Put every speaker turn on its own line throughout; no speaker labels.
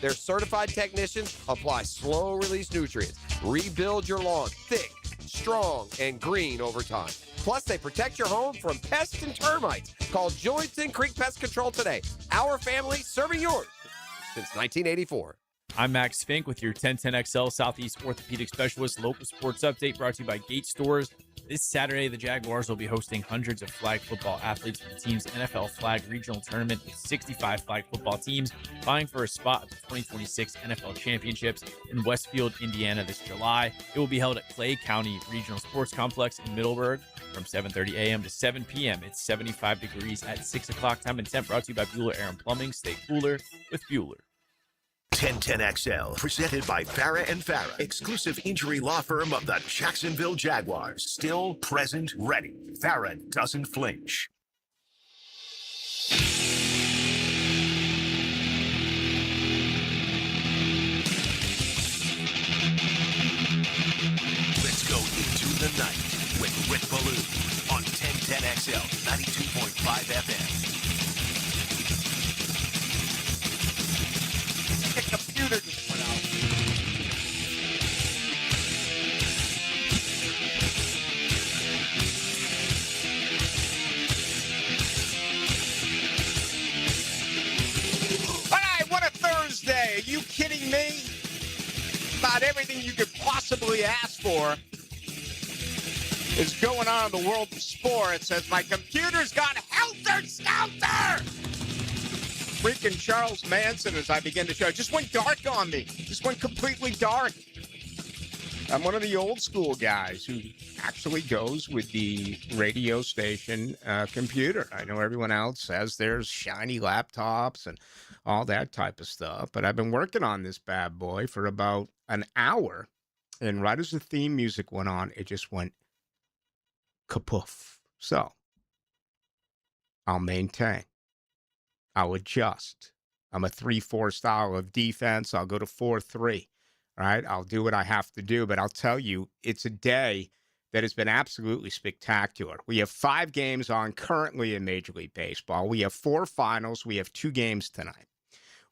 Their certified technicians apply slow-release nutrients. Rebuild your lawn thick, strong, and green over time. Plus, they protect your home from pests and termites. Call Joyson Creek Pest Control today. Our family serving yours since 1984.
I'm Max Fink with your 1010XL Southeast Orthopedic Specialist local sports update brought to you by Gate Stores. This Saturday, the Jaguars will be hosting hundreds of flag football athletes for the team's NFL Flag Regional Tournament with 65 flag football teams vying for a spot at the 2026 NFL Championships in Westfield, Indiana this July. It will be held at Clay County Regional Sports Complex in Middleburg from 7:30 a.m. to 7 p.m. It's 75 degrees at 6 o'clock time and temp, brought to you by Bueller Air and Plumbing. Stay cooler with Bueller.
1010XL, presented by Farah and Farah, exclusive injury law firm of the Jacksonville Jaguars. Still, present, ready. Farah doesn't flinch. Let's go into the night with Rick Ballou on 1010XL 92.5 FM.
The computer just went out. All right, what a Thursday. Are you kidding me? About everything you could possibly ask for is going on in the world of sports as my computer's gone helter-skelter. Freaking Charles Manson, as I begin to show, just went dark on me. Just went completely dark. I'm one of the old school guys who actually goes with the radio station computer. I know everyone else has their shiny laptops and all that type of stuff, but I've been working on this bad boy for about an hour, and right as the theme music went on, it just went kapoof. So, I'll maintain. I'll adjust. I'm a 3-4 style of defense. I'll go to 4-3. All right. I'll do what I have to do. But I'll tell you, it's a day that has been absolutely spectacular. We have 5 games on currently in Major League Baseball. We have 4 finals. We have 2 games tonight.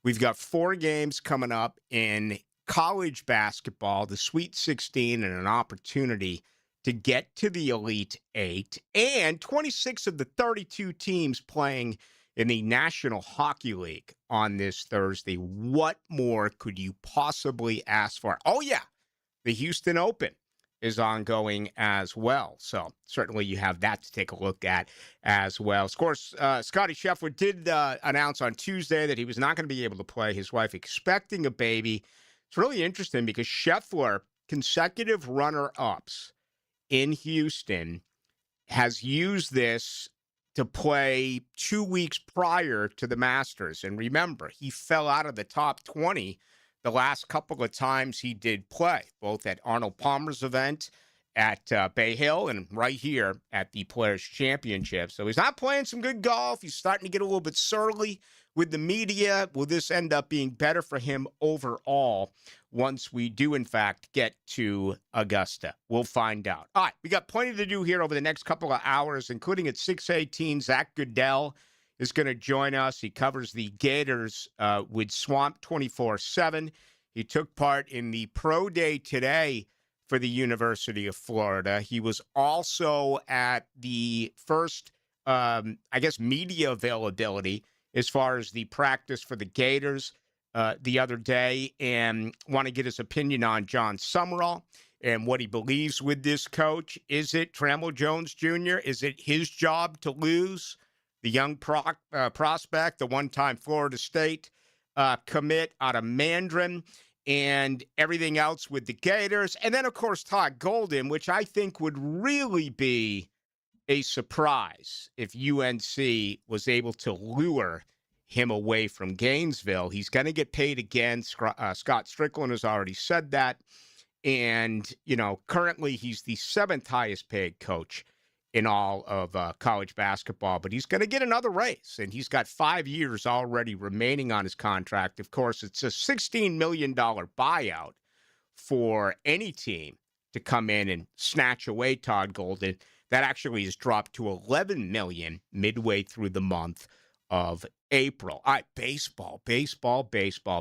We've got 4 games coming up in college basketball, the Sweet 16, and an opportunity to get to the Elite 8, and 26 of the 32 teams playing in the National Hockey League on this Thursday. What more could you possibly ask for? Oh, yeah, the Houston Open is ongoing as well. So certainly you have that to take a look at as well. Of course, Scottie Scheffler did announce on Tuesday that he was not going to be able to play. His wife expecting a baby. It's really interesting because Scheffler, consecutive runner-ups in Houston, has used this to play 2 weeks prior to the Masters. And remember, he fell out of the top 20 the last couple of times he did play, both at Arnold Palmer's event at Bay Hill and right here at the Players' Championship. So he's not playing some good golf. He's starting to get a little bit surly with the media. Will this end up being better for him overall once we do, in fact, get to Augusta? We'll find out. All right, we got plenty to do here over the next couple of hours, including at 6:18, Zach Goodell is going to join us. He covers the Gators with Swamp 24/7. He took part in the Pro Day today for the University of Florida. He was also at the first, media availability as far as the practice for the Gators the other day, and want to get his opinion on John Summerall and what he believes with this coach. Is it Trammell Jones Jr.? Is it his job to lose the young prospect, the one-time Florida State commit out of Mandarin, and everything else with the Gators? And then, of course, Todd Golden, which I think would really be a surprise if UNC was able to lure him away from Gainesville. He's going to get paid again. Scott Strickland has already said that. And, currently he's the 7th highest paid coach in all of college basketball, but he's going to get another raise, and he's got 5 years already remaining on his contract. Of course, it's a $16 million buyout for any team to come in and snatch away Todd Golden. That actually has dropped to $11 million midway through the month of April. All right, baseball.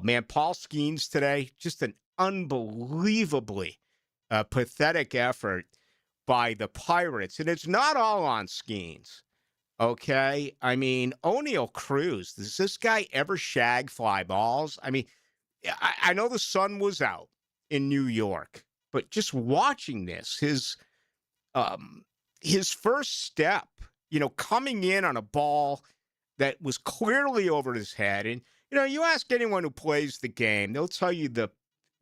Man, Paul Skeens today, just an unbelievably pathetic effort by the Pirates. And it's not all on Skeens, okay? I mean, O'Neill Cruz, does this guy ever shag fly balls? I mean, I know the sun was out in New York, but just watching this, his first step, coming in on a ball that was clearly over his head. And, you ask anyone who plays the game, they'll tell you the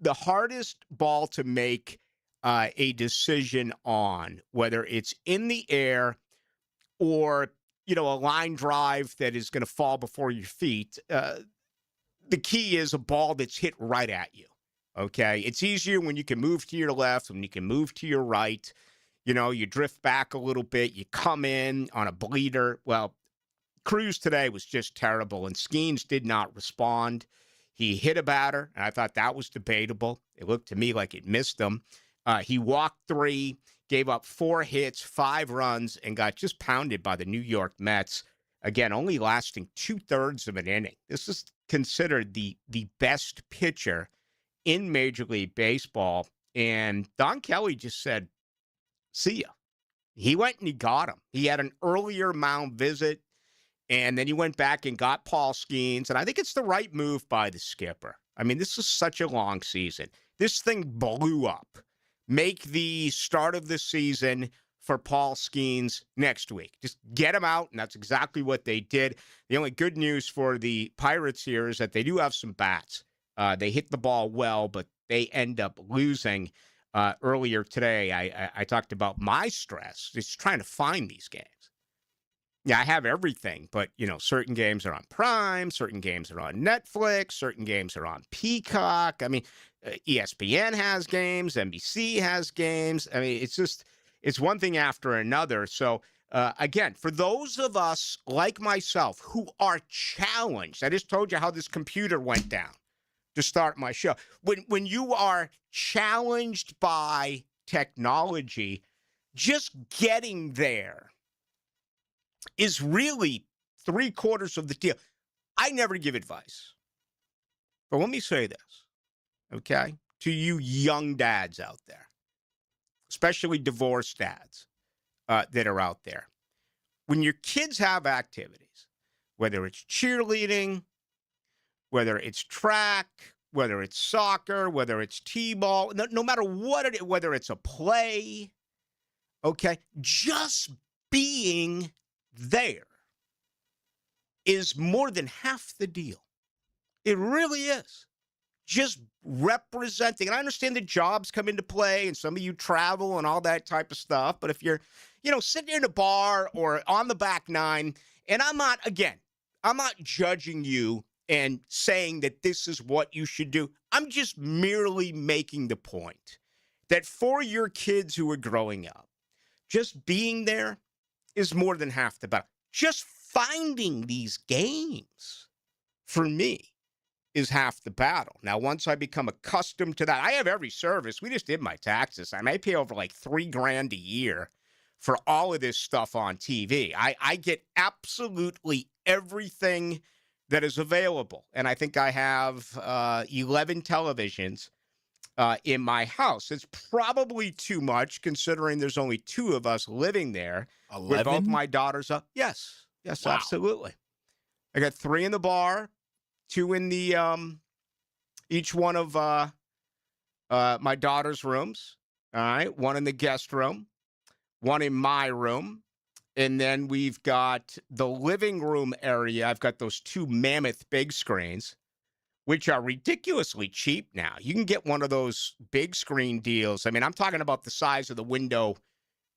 hardest ball to make a decision on, whether it's in the air or, a line drive that is going to fall before your feet. The key is a ball that's hit right at you. Okay. It's easier when you can move to your left, when you can move to your right. You drift back a little bit, you come in on a bleeder. Well, Cruz today was just terrible, and Skeens did not respond. He hit a batter, and I thought that was debatable. It looked to me like it missed him. He walked 3, gave up 4 hits, 5 runs, and got just pounded by the New York Mets. Again, only lasting 2/3 of an inning. This is considered the best pitcher in Major League Baseball. And Don Kelly just said, see ya. He went and he got him. He had an earlier mound visit, and then he went back and got Paul Skeens. And I think it's the right move by the skipper. I mean, this is such a long season. This thing blew up. Make the start of the season for Paul Skeens next week. Just get him out, and that's exactly what they did. The only good news for the Pirates here is that they do have some bats. They hit the ball well, but they end up losing. Earlier today, I talked about my stress, just trying to find these games. Yeah, I have everything, but, certain games are on Prime, certain games are on Netflix, certain games are on Peacock. I mean, ESPN has games, NBC has games. I mean, it's one thing after another. So, again, for those of us like myself who are challenged, I just told you how this computer went down to start my show. When you are challenged by technology, just getting there is really 3/4 of the deal. I never give advice. But let me say this, okay, to you young dads out there, especially divorced dads that are out there. When your kids have activities, whether it's cheerleading, whether it's track, whether it's soccer, whether it's t-ball, no matter what it is, whether it's a play, okay, just being there is more than half the deal. It really is. Just representing, and I understand the jobs come into play, and some of you travel and all that type of stuff, but if you're, sitting in a bar or on the back nine, and I'm not judging you and saying that this is what you should do. I'm just merely making the point that for your kids who are growing up, just being there is more than half the battle. Just finding these games, for me, is half the battle. Now, once I become accustomed to that, I have every service. We just did my taxes. I pay over like $3,000 a year for all of this stuff on TV. I get absolutely everything that is available. And I think I have 11 televisions in my house. It's probably too much considering there's only 2 of us living there.
11?
With both my daughters up. Yes, wow. Absolutely. I got 3 in the bar, 2 in the each one of my daughter's rooms. All right, 1 in the guest room, 1 in my room. And then we've got the living room area. I've got those 2 mammoth big screens, which are ridiculously cheap now. You can get one of those big screen deals. I mean, I'm talking about the size of the window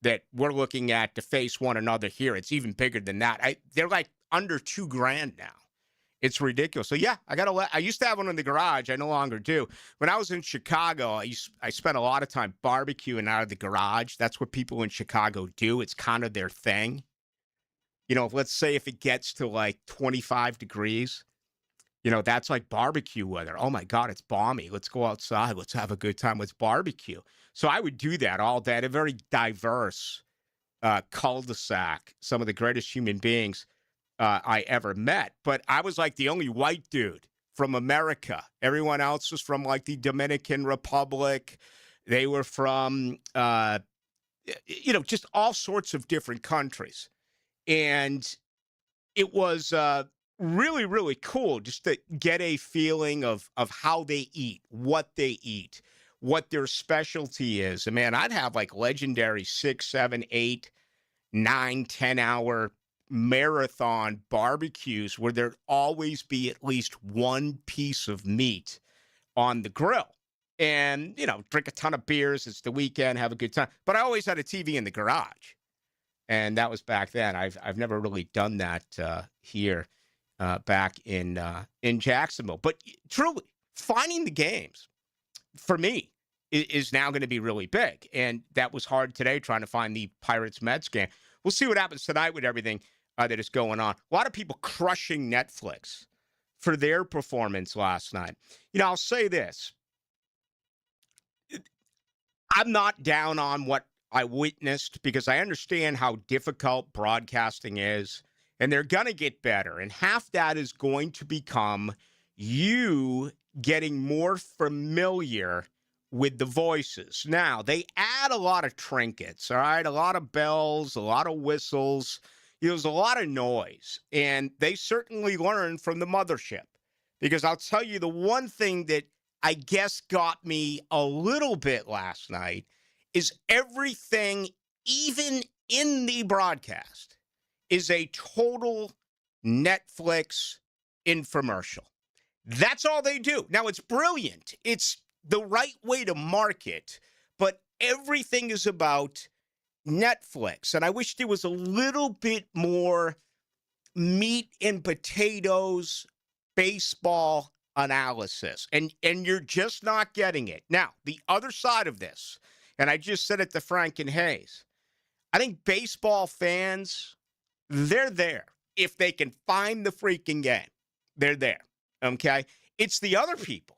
that we're looking at to face one another here. It's even bigger than that. They're like under $2,000 now. It's ridiculous. So yeah, I used to have one in the garage. I no longer do. When I was in Chicago, I spent a lot of time barbecuing out of the garage. That's what people in Chicago do. It's kind of their thing. Let's say if it gets to like 25 degrees, that's like barbecue weather. Oh my God, it's balmy. Let's go outside. Let's have a good time. Let's barbecue. So I would do that all day. A very diverse cul-de-sac. Some of the greatest human beings I ever met. But I was like the only white dude from America. Everyone else was from like the Dominican Republic. They were from, just all sorts of different countries. And it was really, really cool just to get a feeling of how they eat, what their specialty is. And man, I'd have like legendary 6, 7, 8, 9, 10-hour marathon barbecues where there'd always be at least one piece of meat on the grill. And, drink a ton of beers. It's the weekend, have a good time. But I always had a TV in the garage. And that was back then. I've never really done that here back in Jacksonville. But truly, finding the games, for me, is now going to be really big. And that was hard today, trying to find the Pirates-Mets game. We'll see what happens tonight with everything that is going on. A lot of people crushing Netflix for their performance last night. I'll say this. I'm not down on what I witnessed because I understand how difficult broadcasting is, and they're going to get better. And half that is going to become you getting more familiar with the voices. Now, they add a lot of trinkets, all right? A lot of bells, a lot of whistles. There's a lot of noise, and they certainly learn from the mothership. Because I'll tell you, the one thing that I guess got me a little bit last night is everything, even in the broadcast, is a total Netflix infomercial. That's all they do. Now, it's brilliant. It's the right way to market, but everything is about Netflix. And I wish there was a little bit more meat and potatoes baseball analysis. And you're just not getting it. Now, the other side of this, and I just said it to Frank and Hayes, I think baseball fans, they're there. If they can find the freaking game, they're there. Okay? It's the other people.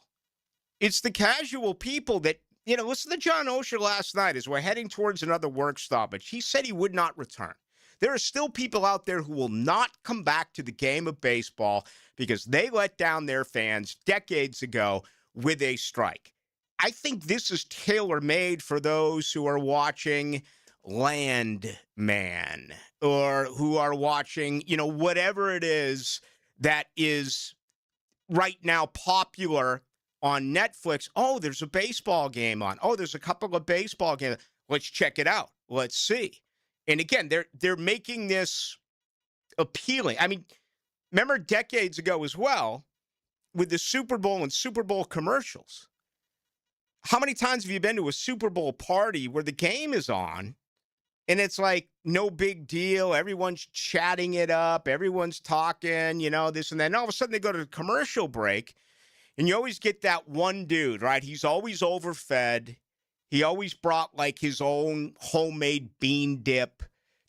It's the casual people that, listen to John Osher last night as we're heading towards another work stoppage. He said he would not return. There are still people out there who will not come back to the game of baseball because they let down their fans decades ago with a strike. I think this is tailor-made for those who are watching Landman or who are watching, whatever it is that is right now popular on Netflix. Oh, there's a baseball game on. Oh, there's a couple of baseball games. Let's check it out. Let's see. And again, they're making this appealing. I mean, remember decades ago as well with the Super Bowl and Super Bowl commercials. How many times have you been to a Super Bowl party where the game is on and it's like no big deal? Everyone's chatting it up. Everyone's talking, this and that. And all of a sudden they go to the commercial break and you always get that one dude, right? He's always overfed. He always brought like his own homemade bean dip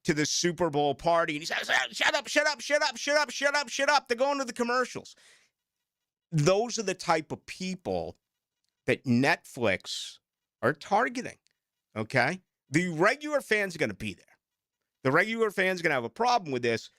to the Super Bowl party. And he says, shut up, shut up, shut up, shut up, shut up, shut up. They're going to the commercials. Those are the type of people that Netflix are targeting, okay? The regular fans are going to be there. The regular fans are going to have a problem with this.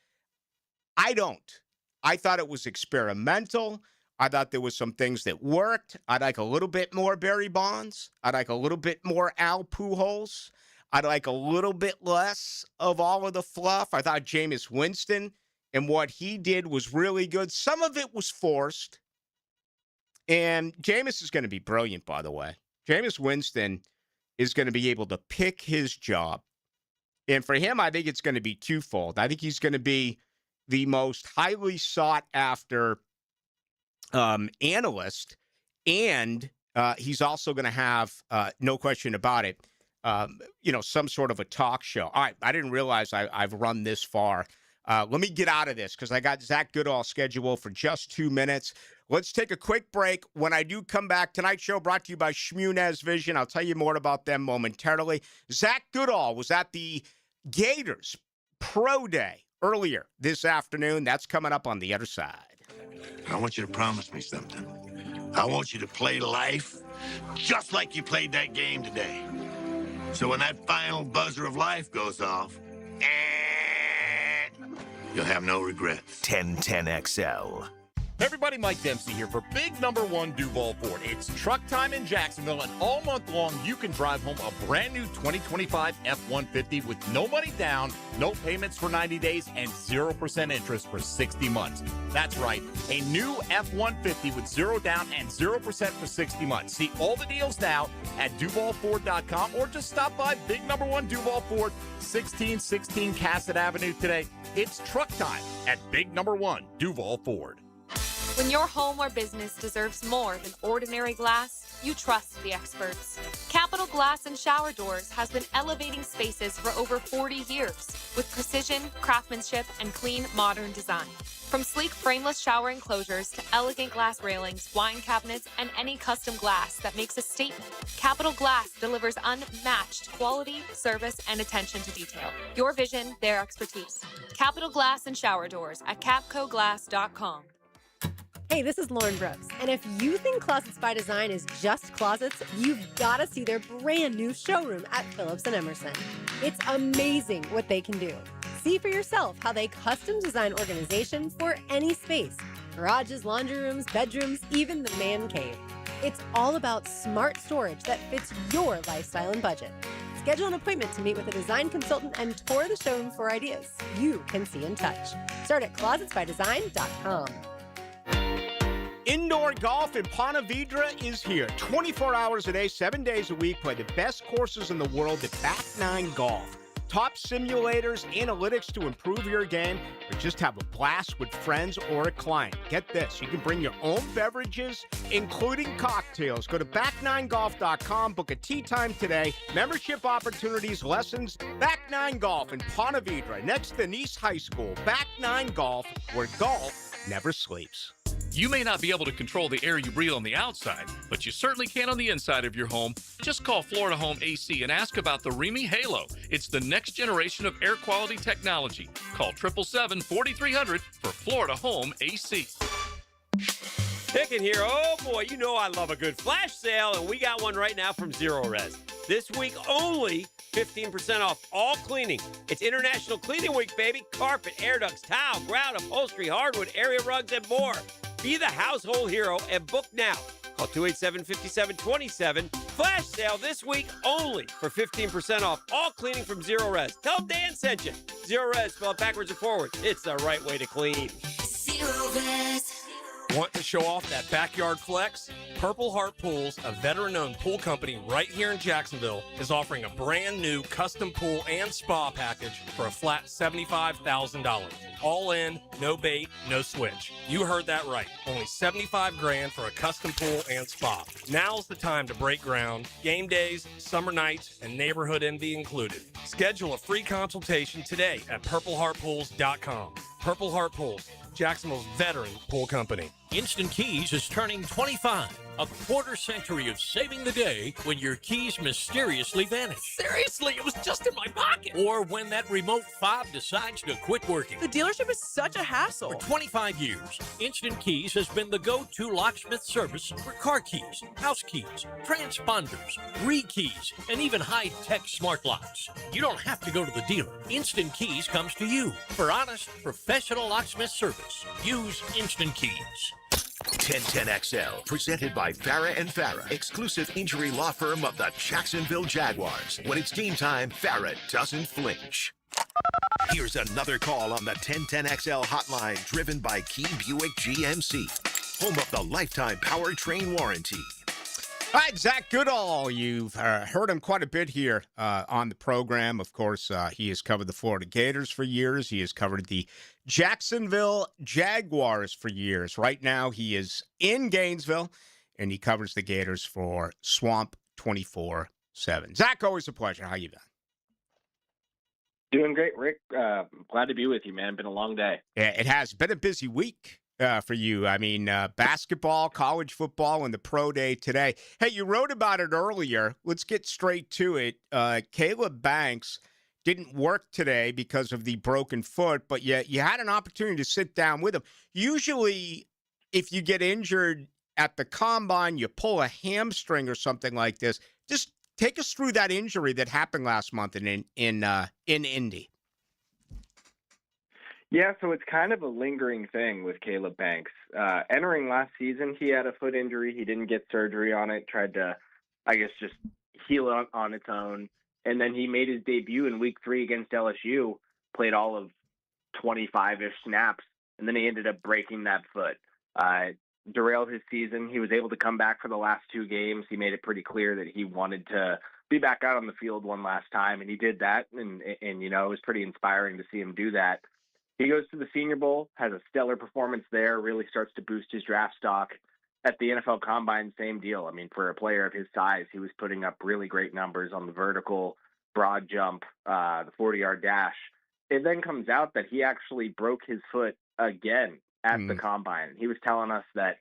I don't. I thought it was experimental. I thought there was some things that worked. I'd like a little bit more Barry Bonds. I'd like a little bit more Al Pujols. I'd like a little bit less of all of the fluff. I thought Jameis Winston and what he did was really good. Some of it was forced. And Jameis is going to be brilliant, by the way. Jameis Winston is going to be able to pick his job. And for him, I think it's going to be twofold. I think he's going to be the most highly sought after analyst, and he's also going to have, no question about it, some sort of a talk show. All right, I didn't realize I've run this far. Let me get out of this because I got Zach Goodall scheduled for just 2 minutes. Let's take a quick break. When I do come back, tonight's show brought to you by Shmunez Vision. I'll tell you more about them momentarily. Zach Goodall was at the Gators Pro Day earlier this afternoon. That's coming up on the other side.
I want you to promise me something. I want you to play life just like you played that game today. So when that final buzzer of life goes off, You'll have no regrets.
1010XL.
Hey everybody, Mike Dempsey here for Big Number One Duval Ford. It's truck time in Jacksonville, and all month long you can drive home a brand new 2025 F-150 with no money down, no payments for 90 days, and 0% interest for 60 months. That's right, a new F-150 with 0 down and 0% for 60 months. See all the deals now at DuvalFord.com, or just stop by Big Number One Duval Ford, 1616 Cassett Avenue today. It's truck time at Big Number One Duval Ford.
When your home or business deserves more than ordinary glass, you trust the experts. Capital Glass and Shower Doors has been elevating spaces for over 40 years with precision, craftsmanship, and clean, modern design. From sleek frameless shower enclosures to elegant glass railings, wine cabinets, and any custom glass that makes a statement, Capital Glass delivers unmatched quality, service, and attention to detail. Your vision, their expertise. Capital Glass and Shower Doors at capcoglass.com.
Hey, this is Lauren Brooks, and if you think Closets by Design is just closets, you've got to see their brand new showroom at Phillips and Emerson. It's amazing what they can do. See for yourself how they custom design organizations for any space: garages, laundry rooms, bedrooms, even the man cave. It's all about smart storage that fits your lifestyle and budget. Schedule an appointment to meet with a design consultant and tour the showroom for ideas you can see and touch. Start at closetsbydesign.com.
Indoor golf in Ponte Vedra is here. 24 hours a day, 7 days a week. Play the best courses in the world at Back Nine Golf. Top simulators, analytics to improve your game, or just have a blast with friends or a client. Get this, you can bring your own beverages, including cocktails. Go to back9golf.com, book a tee time today. Membership opportunities, lessons, Back Nine Golf in Ponte Vedra, next to Nice High School. Back Nine Golf, where golf never sleeps.
You may not be able to control the air you breathe on the outside, but you certainly can on the inside of your home. Just call Florida Home AC and ask about the Remy Halo. It's the next generation of air quality technology. Call 777-4300 for Florida Home AC.
Picking here. Oh boy, you know I love a good flash sale, and we got one right now from Zero Res. This week only 15% off all cleaning. It's International Cleaning Week, baby. Carpet, air ducts, tile, grout, upholstery, hardwood, area rugs, and more. Be the household hero and book now. Call 287-5727. Flash sale this week only for 15% off all cleaning from Zero Res. Tell them Dan sent you. Zero Res, spelled backwards and forwards. It's the right way to clean.
Zero Res.
Want to show off that backyard flex? Purple Heart Pools, a veteran-owned pool company right here in Jacksonville, is offering a brand new custom pool and spa package for a flat $75,000. All in, no bait, no switch. You heard that right. Only $75,000 for a custom pool and spa. Now's the time to break ground. Game days, summer nights, and neighborhood envy included. Schedule a free consultation today at purpleheartpools.com. Purple Heart Pools, Jacksonville's veteran pool company.
Instant Keys is turning 25. A quarter century of saving the day when your keys mysteriously vanish.
Seriously, it was just in my pocket.
Or when that remote fob decides to quit working.
The dealership is such a hassle.
For 25 years, Instant Keys has been the go-to locksmith service for car keys, house keys, transponders, re-keys, and even high-tech smart locks. You don't have to go to the dealer. Instant Keys comes to you. For honest, professional locksmith service, use Instant Keys.
1010XL, presented by Farah and Farah, exclusive injury law firm of the Jacksonville Jaguars. When it's game time, Farah doesn't flinch. Here's another call on the 1010XL hotline, driven by Key Buick GMC, home of the lifetime powertrain warranty.
All right, Zach Goodall, you've heard him quite a bit here on the program. Of course, he has covered the Florida Gators for years. He has covered the Jacksonville Jaguars for years. Right now, he is in Gainesville, and he covers the Gators for Swamp 24/7. Zach, always a pleasure. How you been?
Doing great, Rick. Glad to be with you, man. Been a long day.
Yeah, it has been a busy week. For you. I mean, basketball, college football, and the pro day today. Hey, you wrote about it earlier. Let's get straight to it. Caleb Banks didn't work today because of the broken foot, but yet you had an opportunity to sit down with him. Usually, if you get injured at the combine, you pull a hamstring or something like this. Just take us through that injury that happened last month in Indy.
Yeah, so it's kind of a lingering thing with Caleb Banks. Entering last season, he had a foot injury. He didn't get surgery on it, tried to, I guess, just heal it on its own. And then he made his debut in week 3 against LSU, played all of 25-ish snaps, and then he ended up breaking that foot. Derailed his season. He was able to come back for the last 2 games. He made it pretty clear that he wanted to be back out on the field one last time, and he did that. And it was pretty inspiring to see him do that. He goes to the Senior Bowl, has a stellar performance there, really starts to boost his draft stock. At the NFL Combine, same deal. I mean, for a player of his size, he was putting up really great numbers on the vertical, broad jump, the 40-yard dash. It then comes out that he actually broke his foot again at the Combine. He was telling us that,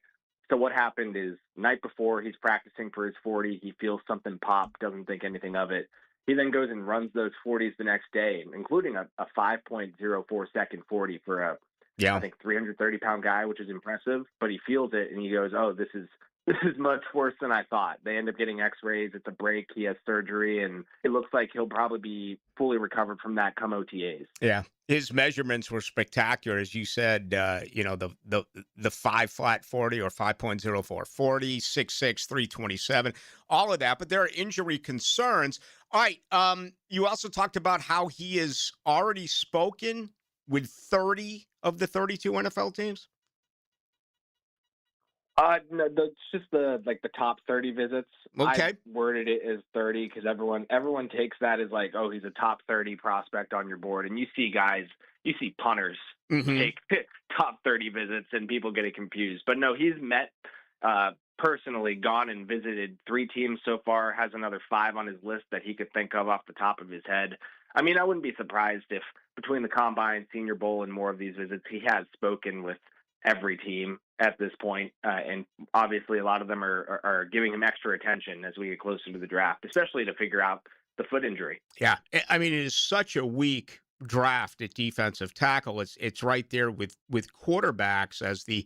so what happened is night before he's practicing for his 40, he feels something pop, doesn't think anything of it. He then goes and runs those 40s the next day, including a 5.04 second 40 for I think 330-pound guy, which is impressive. But he feels it and he goes, "Oh, this is much worse than I thought." They end up getting X-rays. It's a break. He has surgery, and it looks like he'll probably be fully recovered from that come OTAs.
Yeah, his measurements were spectacular, as you said. The 5 flat 40 or 5.04, 40, 6'6", 327, all of that. But there are injury concerns. All right. You also talked about how he has already spoken with 30 of the 32 NFL teams.
No, it's just the top 30 visits.
Okay.
I worded it as 30 because everyone takes that as like, oh, he's a top 30 prospect on your board, and you see punters take top 30 visits, and people get it confused. But no, he's met personally, gone and visited 3 teams so far. Has another 5 on his list that he could think of off the top of his head. I mean, I wouldn't be surprised if between the Combine, Senior Bowl, and more of these visits, he has spoken with every team at this point. And obviously a lot of them are giving him extra attention as we get closer to the draft, especially to figure out the foot injury.
Yeah. I mean, it is such a weak draft at defensive tackle. It's right there with quarterbacks as the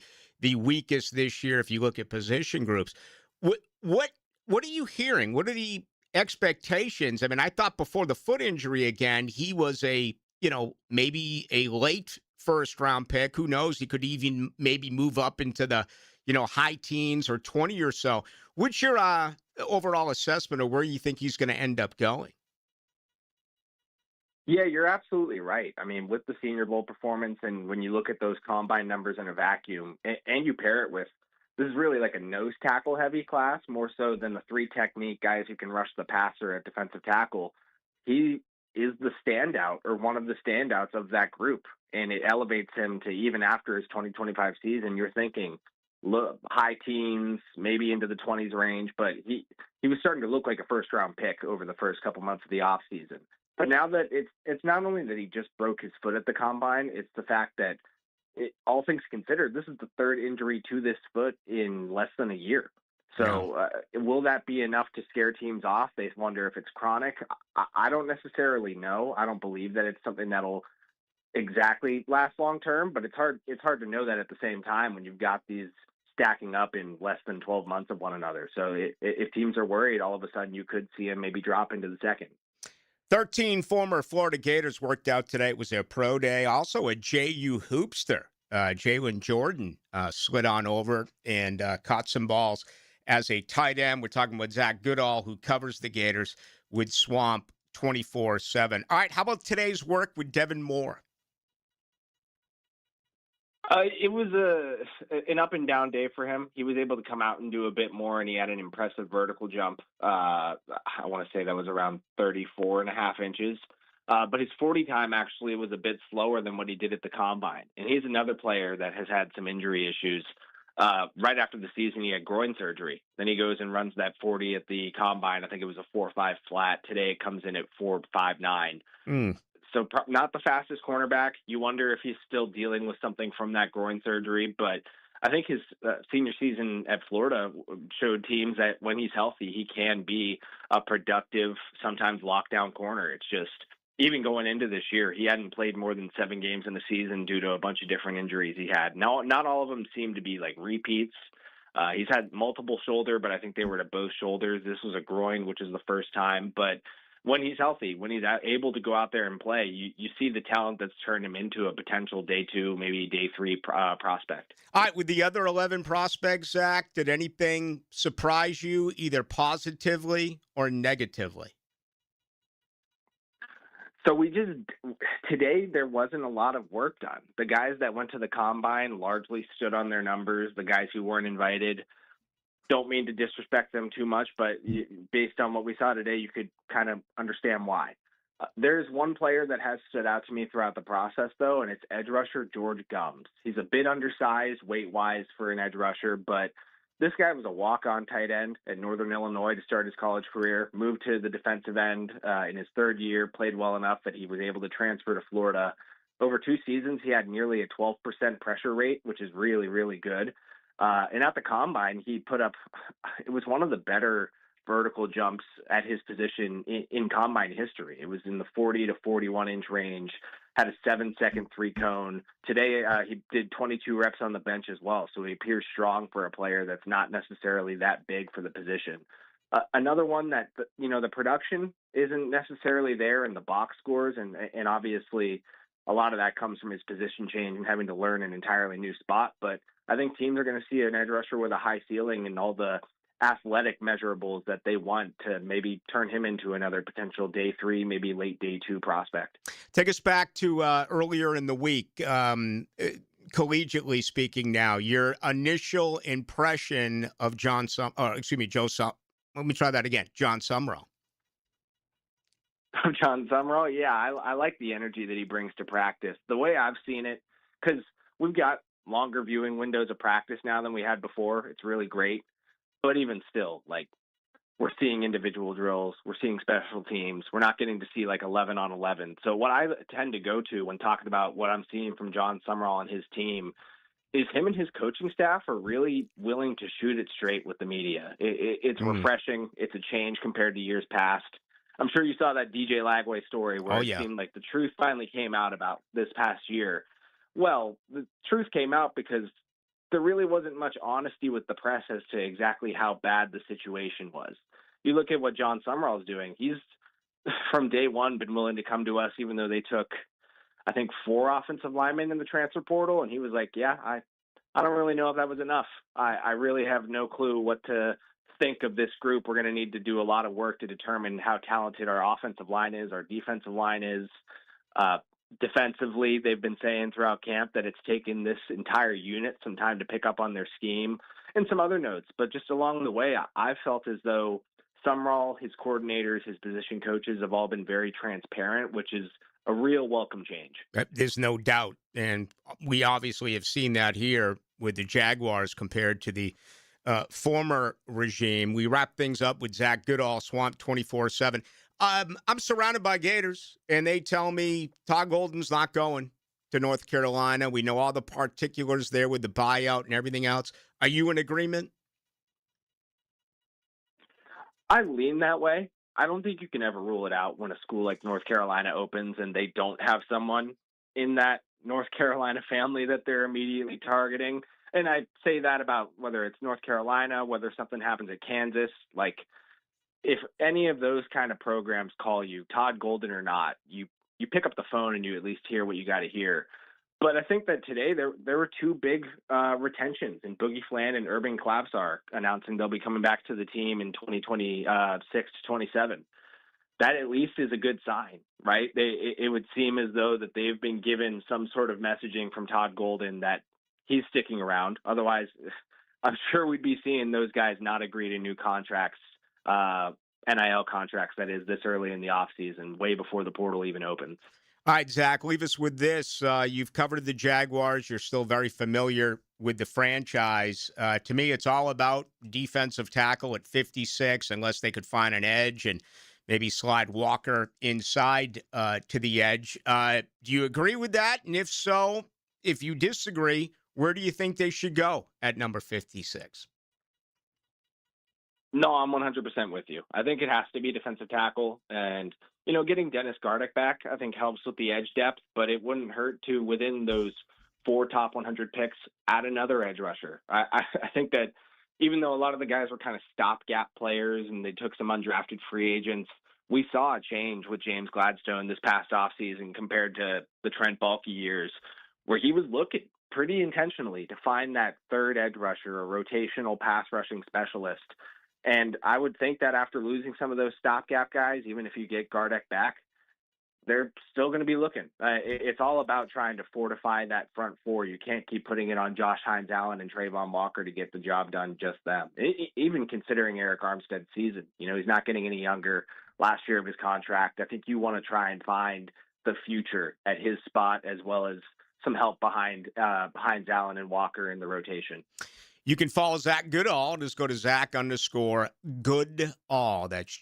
weakest this year if you look at position groups. What are you hearing? What are the expectations? I mean, I thought before the foot injury again, he was maybe a late first round pick. Who knows? He could even maybe move up into the, high teens or 20 or so. What's your overall assessment of where you think he's going to end up going?
Yeah, you're absolutely right. I mean, with the Senior Bowl performance, and when you look at those Combine numbers in a vacuum, and you pair it with, this is really like a nose tackle heavy class, more so than the 3 technique guys who can rush the passer at defensive tackle. He is the standout, or one of the standouts of that group. And it elevates him to, even after his 2025 season, you're thinking, look, high teens, maybe into the 20s range, but he was starting to look like a first-round pick over the first couple months of the offseason. But now that it's not only that he just broke his foot at the Combine, it's the fact that, all things considered, this is the 3rd injury to this foot in less than a year. So will that be enough to scare teams off? They wonder if it's chronic. I don't necessarily know. I don't believe that it's something that'll exactly last long term, but it's hard to know that at the same time when you've got these stacking up in less than 12 months of one another. So if teams are worried, all of a sudden you could see him maybe drop into the 2nd.
13 former Florida Gators worked out today. It was their pro day. Also a JU hoopster, Jalen Jordan, slid on over and caught some balls as a tight end. We're talking with Zach Goodall, who covers the Gators with Swamp 24/7. All right, how about today's work with Devin Moore?
It was an up and down day for him. He was able to come out and do a bit more, and he had an impressive vertical jump. I want to say that was around 34.5 inches. But his 40 time actually was a bit slower than what he did at the Combine. And he's another player that has had some injury issues. Right after the season, he had groin surgery. Then he goes and runs that 40 at the Combine. I think it was a 4.5 flat. Today it comes in at 4.59. So not the fastest cornerback. You wonder if he's still dealing with something from that groin surgery. But I think his senior season at Florida showed teams that when he's healthy, he can be a productive, sometimes lockdown corner. It's just, even going into this year, he hadn't played more than 7 games in the season due to a bunch of different injuries he had. Now, not all of them seem to be like repeats. He's had multiple shoulder, but I think they were to both shoulders. This was a groin, which is the first time. But when he's healthy, when he's able to go out there and play, you see the talent that's turned him into a potential day 2, maybe day 3 prospect.
All right, with the other 11 prospects, Zach, did anything surprise you either positively or negatively?
So today there wasn't a lot of work done. The guys that went to the combine largely stood on their numbers. The guys who weren't invited, don't mean to disrespect them too much, but based on what we saw today, you could kind of understand why. There's one player that has stood out to me throughout the process, though, and it's edge rusher George Gums. He's a bit undersized weight-wise for an edge rusher, but this guy was a walk-on tight end at Northern Illinois to start his college career, moved to the defensive end in his 3rd year, played well enough that he was able to transfer to Florida. Over 2 seasons, he had nearly a 12% pressure rate, which is really, really good. And at the combine, he put up, it was one of the better vertical jumps at his position in combine history. It was in the 40 to 41 inch range, had a 7-second 3-cone. Today, he did 22 reps on the bench as well. So he appears strong for a player that's not necessarily that big for the position. Another one that, the production isn't necessarily there in the box scores. And obviously a lot of that comes from his position change and having to learn an entirely new spot. But I think teams are going to see an edge rusher with a high ceiling and all the athletic measurables that they want to maybe turn him into another potential day 3, maybe late day 2 prospect.
Take us back to earlier in the week, collegiately speaking now, your initial impression of John Summerall. Let me try that again. John Summerall.
John Summerall, yeah, I like the energy that he brings to practice. The way I've seen it, because we've got longer viewing windows of practice now than we had before. It's really great. But even still, we're seeing individual drills. We're seeing special teams. We're not getting to see 11 on 11. So what I tend to go to when talking about what I'm seeing from John Summerall and his team is him and his coaching staff are really willing to shoot it straight with the media. It's refreshing. It's a change compared to years past. I'm sure you saw that DJ Lagway story where it seemed like the truth finally came out about this past year. Well, the truth came out because there really wasn't much honesty with the press as to exactly how bad the situation was. You look at what John Summerall is doing. He's, from day one, been willing to come to us, even though they took, I think, 4 offensive linemen in the transfer portal. And he was like, yeah, I don't really know if that was enough. I really have no clue what to think of this group. We're going to need to do a lot of work to determine how talented our offensive line is, our defensive line is. Defensively, they've been saying throughout camp that it's taken this entire unit some time to pick up on their scheme and some other notes. But just along the way, I felt as though Summerall, his coordinators, his position coaches have all been very transparent, which is a real welcome change.
There's no doubt. And we obviously have seen that here with the Jaguars compared to the former regime. We wrap things up with Zach Goodall, Swamp 24/7. I'm surrounded by Gators, and they tell me Todd Golden's not going to North Carolina. We know all the particulars there with the buyout and everything else. Are you in agreement?
I lean that way. I don't think you can ever rule it out when a school like North Carolina opens and they don't have someone in that North Carolina family that they're immediately targeting. And I say that about whether it's North Carolina, whether something happens at Kansas, if any of those kind of programs call you, Todd Golden or not, you pick up the phone and you at least hear what you got to hear. But I think that today there were 2 big retentions in Boogie Flan and Urban Klapsar announcing they'll be coming back to the team in 2026 to 27. That at least is a good sign, right? It would seem as though that they've been given some sort of messaging from Todd Golden that he's sticking around. Otherwise, I'm sure we'd be seeing those guys not agree to new contracts. NIL contracts, that is, this early in the offseason, way before the portal even opens.
All right, Zach, leave us with this. You've covered the Jaguars. You're still very familiar with the franchise. To me, it's all about defensive tackle at 56, unless they could find an edge and maybe slide Walker inside to the edge. Do you agree with that? And if so, if you disagree, where do you think they should go at number 56?
No, I'm 100% with you. I think it has to be defensive tackle. And, getting Dennis Gardeck back, I think helps with the edge depth, but it wouldn't hurt to, within those 4 top 100 picks, add another edge rusher. I think that even though a lot of the guys were kind of stopgap players and they took some undrafted free agents, we saw a change with James Gladstone this past offseason compared to the Trent Baalke years, where he was looking pretty intentionally to find that third edge rusher, a rotational pass rushing specialist. And I would think that after losing some of those stopgap guys, even if you get Gardeck back, they're still going to be looking. It's all about trying to fortify that front four. You can't keep putting it on Josh Hines-Allen and Trayvon Walker to get the job done, just them. Even considering Eric Armstead's season, he's not getting any younger. Last year of his contract, I think you want to try and find the future at his spot, as well as some help behind Allen and Walker in the rotation.
You can follow Zach Goodall. Just go to Zach_Goodall. That's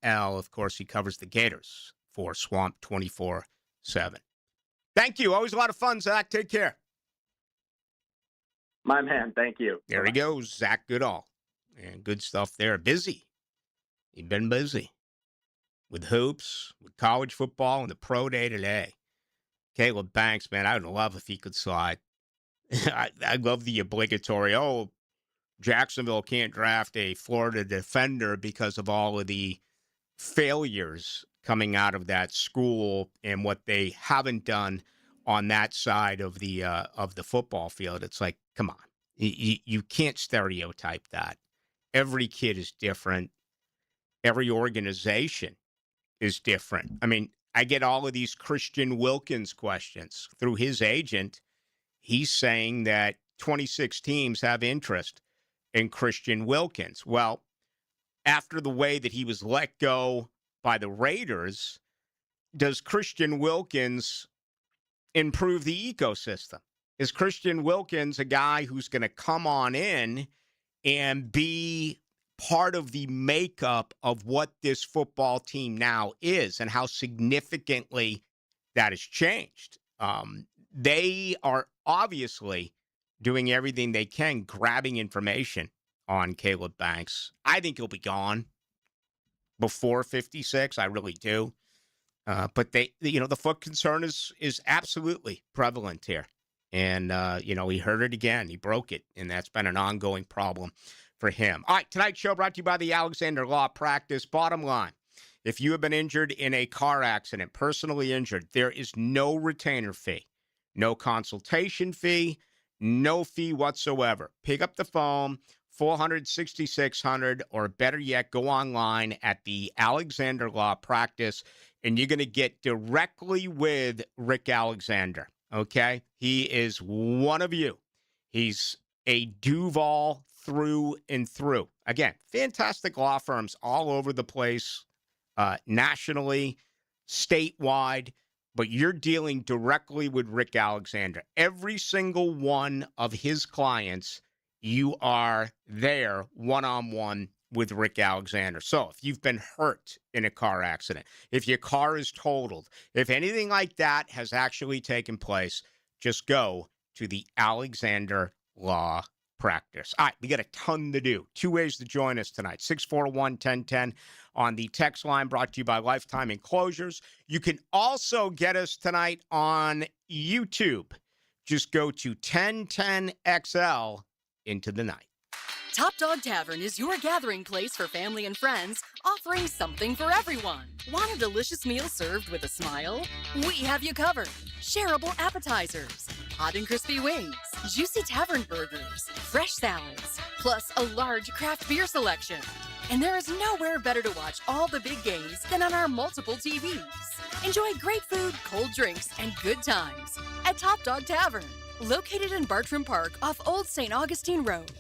GOODALL. Of course, he covers the Gators for Swamp 24/7. Thank you. Always a lot of fun, Zach. Take care.
My man, thank you.
There he goes, Zach Goodall. And good stuff there. Busy. He's been busy with hoops, with college football, and the pro day today. Caleb Banks, man, I would love if he could slide. I love the obligatory, Jacksonville can't draft a Florida defender because of all of the failures coming out of that school and what they haven't done on that side of the football field. It's like, come on. You can't stereotype that. Every kid is different. Every organization is different. I mean, I get all of these Christian Wilkins questions through his agent. He's saying that 26 teams have interest in Christian Wilkins. Well, after the way that he was let go by the Raiders, does Christian Wilkins improve the ecosystem? Is Christian Wilkins a guy who's going to come on in and be part of the makeup of what this football team now is and how significantly that has changed? They are obviously doing everything they can, grabbing information on Caleb Banks. I think he'll be gone before 56. I really do. But the foot concern is absolutely prevalent here. And, he heard it again. He broke it. And that's been an ongoing problem for him. All right, tonight's show brought to you by the Alexander Law Practice. Bottom line, if you have been injured in a car accident, personally injured, there is no retainer fee, no consultation fee, no fee whatsoever. Pick up the phone, 400-6600, or better yet, go online at the Alexander Law Practice, and you're going to get directly with Rick Alexander, okay? He is one of you. He's a Duval through and through. Again, fantastic law firms all over the place, nationally, statewide, but you're dealing directly with Rick Alexander. Every single one of his clients, you are there one-on-one with Rick Alexander. So if you've been hurt in a car accident, if your car is totaled, if anything like that has actually taken place, just go to the Alexander Law Practice. All right, we got a ton to do. 2 ways to join us tonight. 641-1010 on the text line, brought to you by Lifetime Enclosures. You can also get us tonight on YouTube. Just go to 1010XL into the night.
Top Dog Tavern is your gathering place for family and friends, offering something for everyone. Want a delicious meal served with a smile? We have you covered. Shareable appetizers, hot and crispy wings, juicy tavern burgers, fresh salads, plus a large craft beer selection. And there is nowhere better to watch all the big games than on our multiple TVs. Enjoy great food, cold drinks, and good times at Top Dog Tavern, located in Bartram Park off Old St. Augustine Road.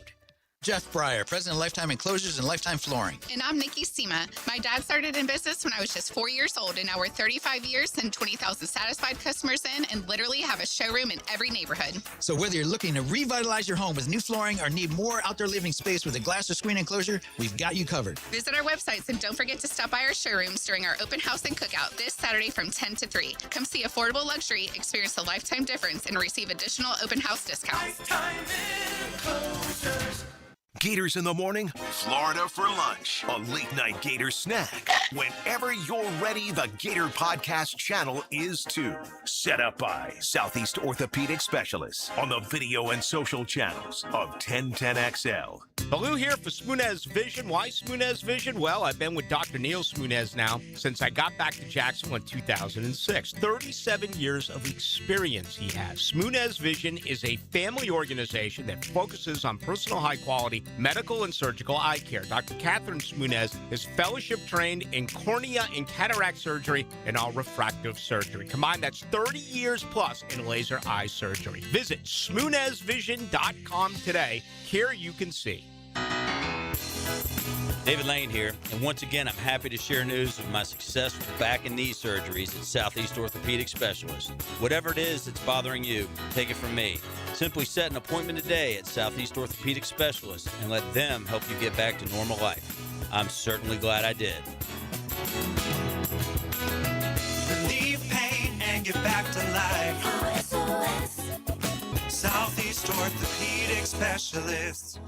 Jeff Breyer, president of Lifetime Enclosures and Lifetime Flooring.
And I'm Nikki Sema. My dad started in business when I was just 4 years old, and now we're 35 years and 20,000 satisfied customers in, and literally have a showroom in every neighborhood.
So whether you're looking to revitalize your home with new flooring or need more outdoor living space with a glass or screen enclosure, we've got you covered.
Visit our websites and don't forget to stop by our showrooms during our open house and cookout this Saturday from 10 to 3. Come see affordable luxury, experience the Lifetime difference, and receive additional open house discounts.
Gators in the morning, Florida for lunch, a late night Gator snack. Whenever you're ready, the Gator Podcast channel is too. Set up by Southeast Orthopedic Specialists on the video and social channels of 1010XL.
Baloo here for Smoonez Vision. Why Smoonez Vision? Well, I've been with Dr. Neil Smoonez now since I got back to Jacksonville in 2006. 37 years of experience he has. Smoonez Vision is a family organization that focuses on personal high-quality medical and surgical eye care. Dr. Catherine Smoonez is fellowship trained in cornea and cataract surgery and all refractive surgery. Combined, that's 30 years plus in laser eye surgery. Visit SmoonezVision.com today. Care you can see.
David Lane here, and once again, I'm happy to share news of my success with back and knee surgeries at Southeast Orthopedic Specialists. Whatever it is that's bothering you, take it from me. Simply set an appointment today at Southeast Orthopedic Specialists and let them help you get back to normal life. I'm certainly glad I did.
Relieve pain and get back to life. SOS. Southeast Orthopedic Specialists.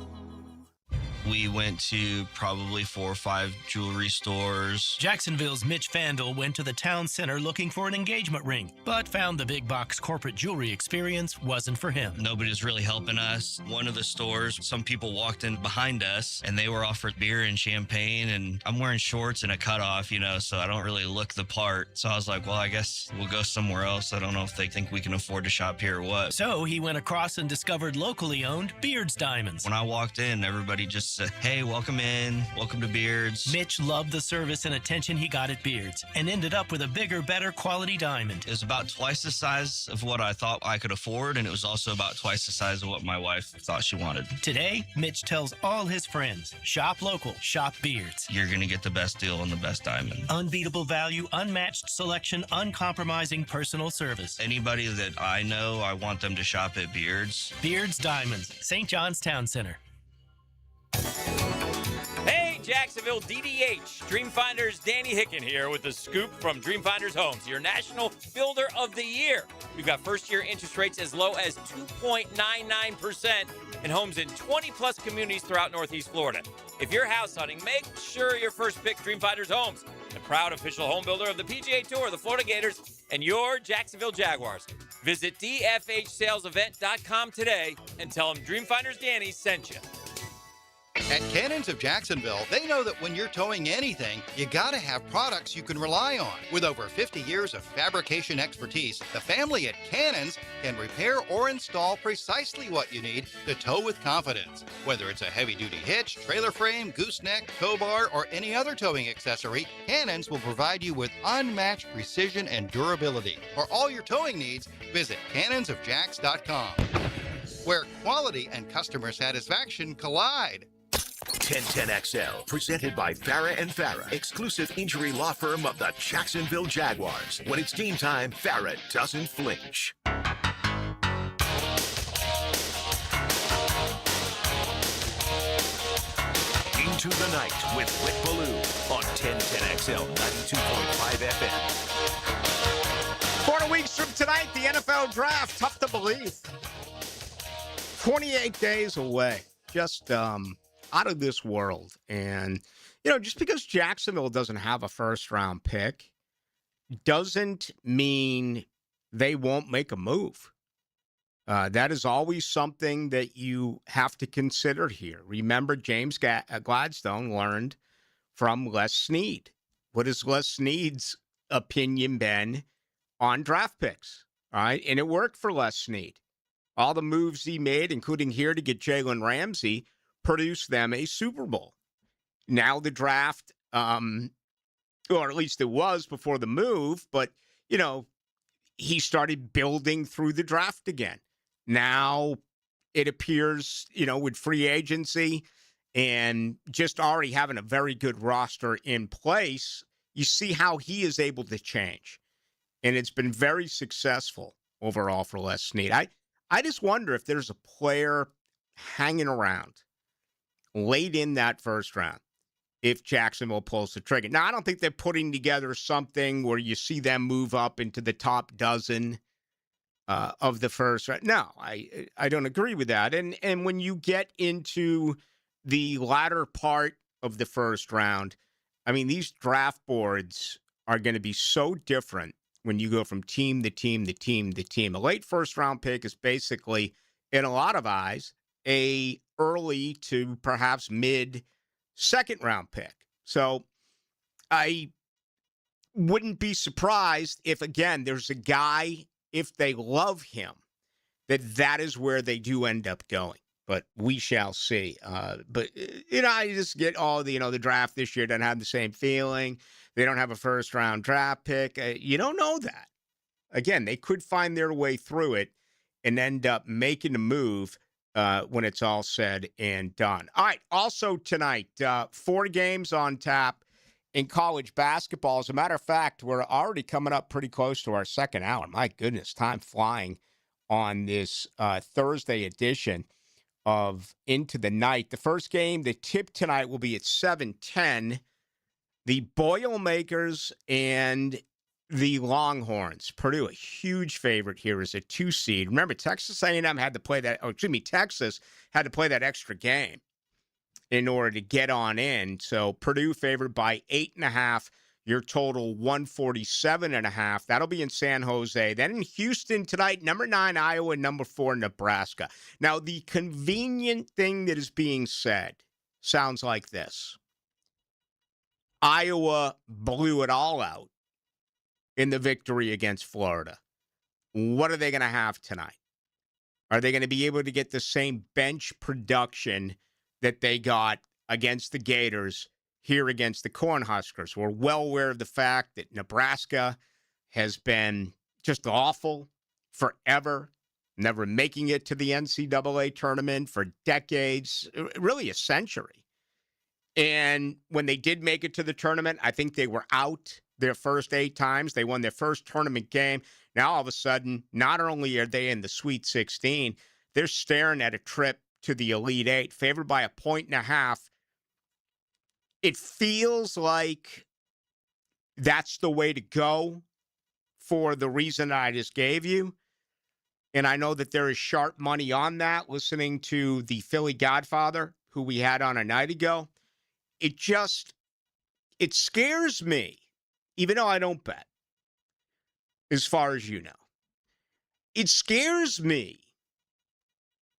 We went to probably 4 or 5 jewelry stores.
Jacksonville's Mitch Vandal went to the town center looking for an engagement ring, but found the big box corporate jewelry experience wasn't for him.
Nobody was really helping us. One of the stores, some people walked in behind us and they were offered beer and champagne, and I'm wearing shorts and a cutoff, so I don't really look the part. So I was like, well, I guess we'll go somewhere else. I don't know if they think we can afford to shop here or what.
So he went across and discovered locally owned Beards Diamonds.
When I walked in, everybody just said, hey, welcome in, welcome to Beards.
Mitch loved the service and attention he got at Beards and ended up with a bigger, better quality diamond.
It was about twice the size of what I thought I could afford, and it was also about twice the size of what my wife thought she wanted.
Today, Mitch tells all his friends, shop local, shop Beards.
You're going to get the best deal on the best diamond.
Unbeatable value, unmatched selection, uncompromising personal service.
Anybody that I know, I want them to shop at Beards.
Beards Diamonds, St. John's Town Center.
Hey, Jacksonville DDH. Dreamfinders Danny Hicken here with the scoop from Dreamfinders Homes, your national builder of the year. We've got first-year interest rates as low as 2.99% and homes in 20-plus communities throughout Northeast Florida. If you're house hunting, make sure your first pick Dreamfinders Homes, the proud official home builder of the PGA Tour, the Florida Gators, and your Jacksonville Jaguars. Visit DFHSalesEvent.com today and tell them Dreamfinders Danny sent you.
At Cannons of Jacksonville, they know that when you're towing anything, you gotta have products you can rely on. With over 50 years of fabrication expertise, the family at Cannons can repair or install precisely what you need to tow with confidence. Whether it's a heavy-duty hitch, trailer frame, gooseneck, tow bar, or any other towing accessory, Cannons will provide you with unmatched precision and durability. For all your towing needs, visit cannonsofjacks.com, where quality and customer satisfaction collide.
1010XL, presented by Farah and Farah, exclusive injury law firm of the Jacksonville Jaguars. When it's game time, Farah doesn't flinch. Into the Night with Rick Ballou on 1010XL 92.5 FM.
4 weeks from tonight, the NFL Draft. Tough to believe. 28 days away. Just out of this world. And, just because Jacksonville doesn't have a first-round pick doesn't mean they won't make a move. That is always something that you have to consider here. Remember, James Gladstone learned from Les Snead. What has Les Snead's opinion been on draft picks? All right, and it worked for Les Snead. All the moves he made, including here to get Jalen Ramsey, produced them a Super Bowl. Now the draft, or at least it was before the move, but, he started building through the draft again. Now it appears, with free agency and just already having a very good roster in place, you see how he is able to change. And it's been very successful overall for Les Snead. I just wonder if there's a player hanging around late in that first round if Jacksonville pulls the trigger. Now, I don't think they're putting together something where you see them move up into the top dozen of the first round. No, I don't agree with that. And when you get into the latter part of the first round, I mean, these draft boards are going to be so different when you go from team to team to team to team. A late first round pick is basically, in a lot of eyes, a early to perhaps mid second round pick. So I wouldn't be surprised if, again, there's a guy, if they love him, that is where they do end up going. But we shall see. But I just get all the, the draft this year doesn't have the same feeling. They don't have a first-round draft pick. You don't know that. Again, they could find their way through it and end up making a move when it's all said and done. All right, also tonight, 4 games on tap in college basketball. As a matter of fact, we're already coming up pretty close to our second hour. My goodness, time flying on this Thursday edition of Into the Night. The first game, the tip tonight will be at 7:10. The Boilermakers and the Longhorns. Purdue, a huge favorite here, is a 2 seed. Remember, Texas A&M had to play that, Texas had to play that extra game in order to get on in. So Purdue favored by 8.5. Your total 147.5. That'll be in San Jose. Then in Houston tonight, number 9, Iowa, number 4, Nebraska. Now, the convenient thing that is being said sounds like this. Iowa blew it all out in the victory against Florida. What are they going to have tonight? Are they going to be able to get the same bench production that they got against the Gators here against the Cornhuskers? We're well aware of the fact that Nebraska has been just awful forever, never making it to the NCAA tournament for decades, really a century. And when they did make it to the tournament, I think they were out their first 8 times. They won their first tournament game. Now, all of a sudden, not only are they in the Sweet 16, they're staring at a trip to the Elite 8, favored by 1.5. It feels like that's the way to go for the reason I just gave you. And I know that there is sharp money on that, listening to the Philly Godfather, who we had on a night ago. It scares me, even though I don't bet, as far as you know. It scares me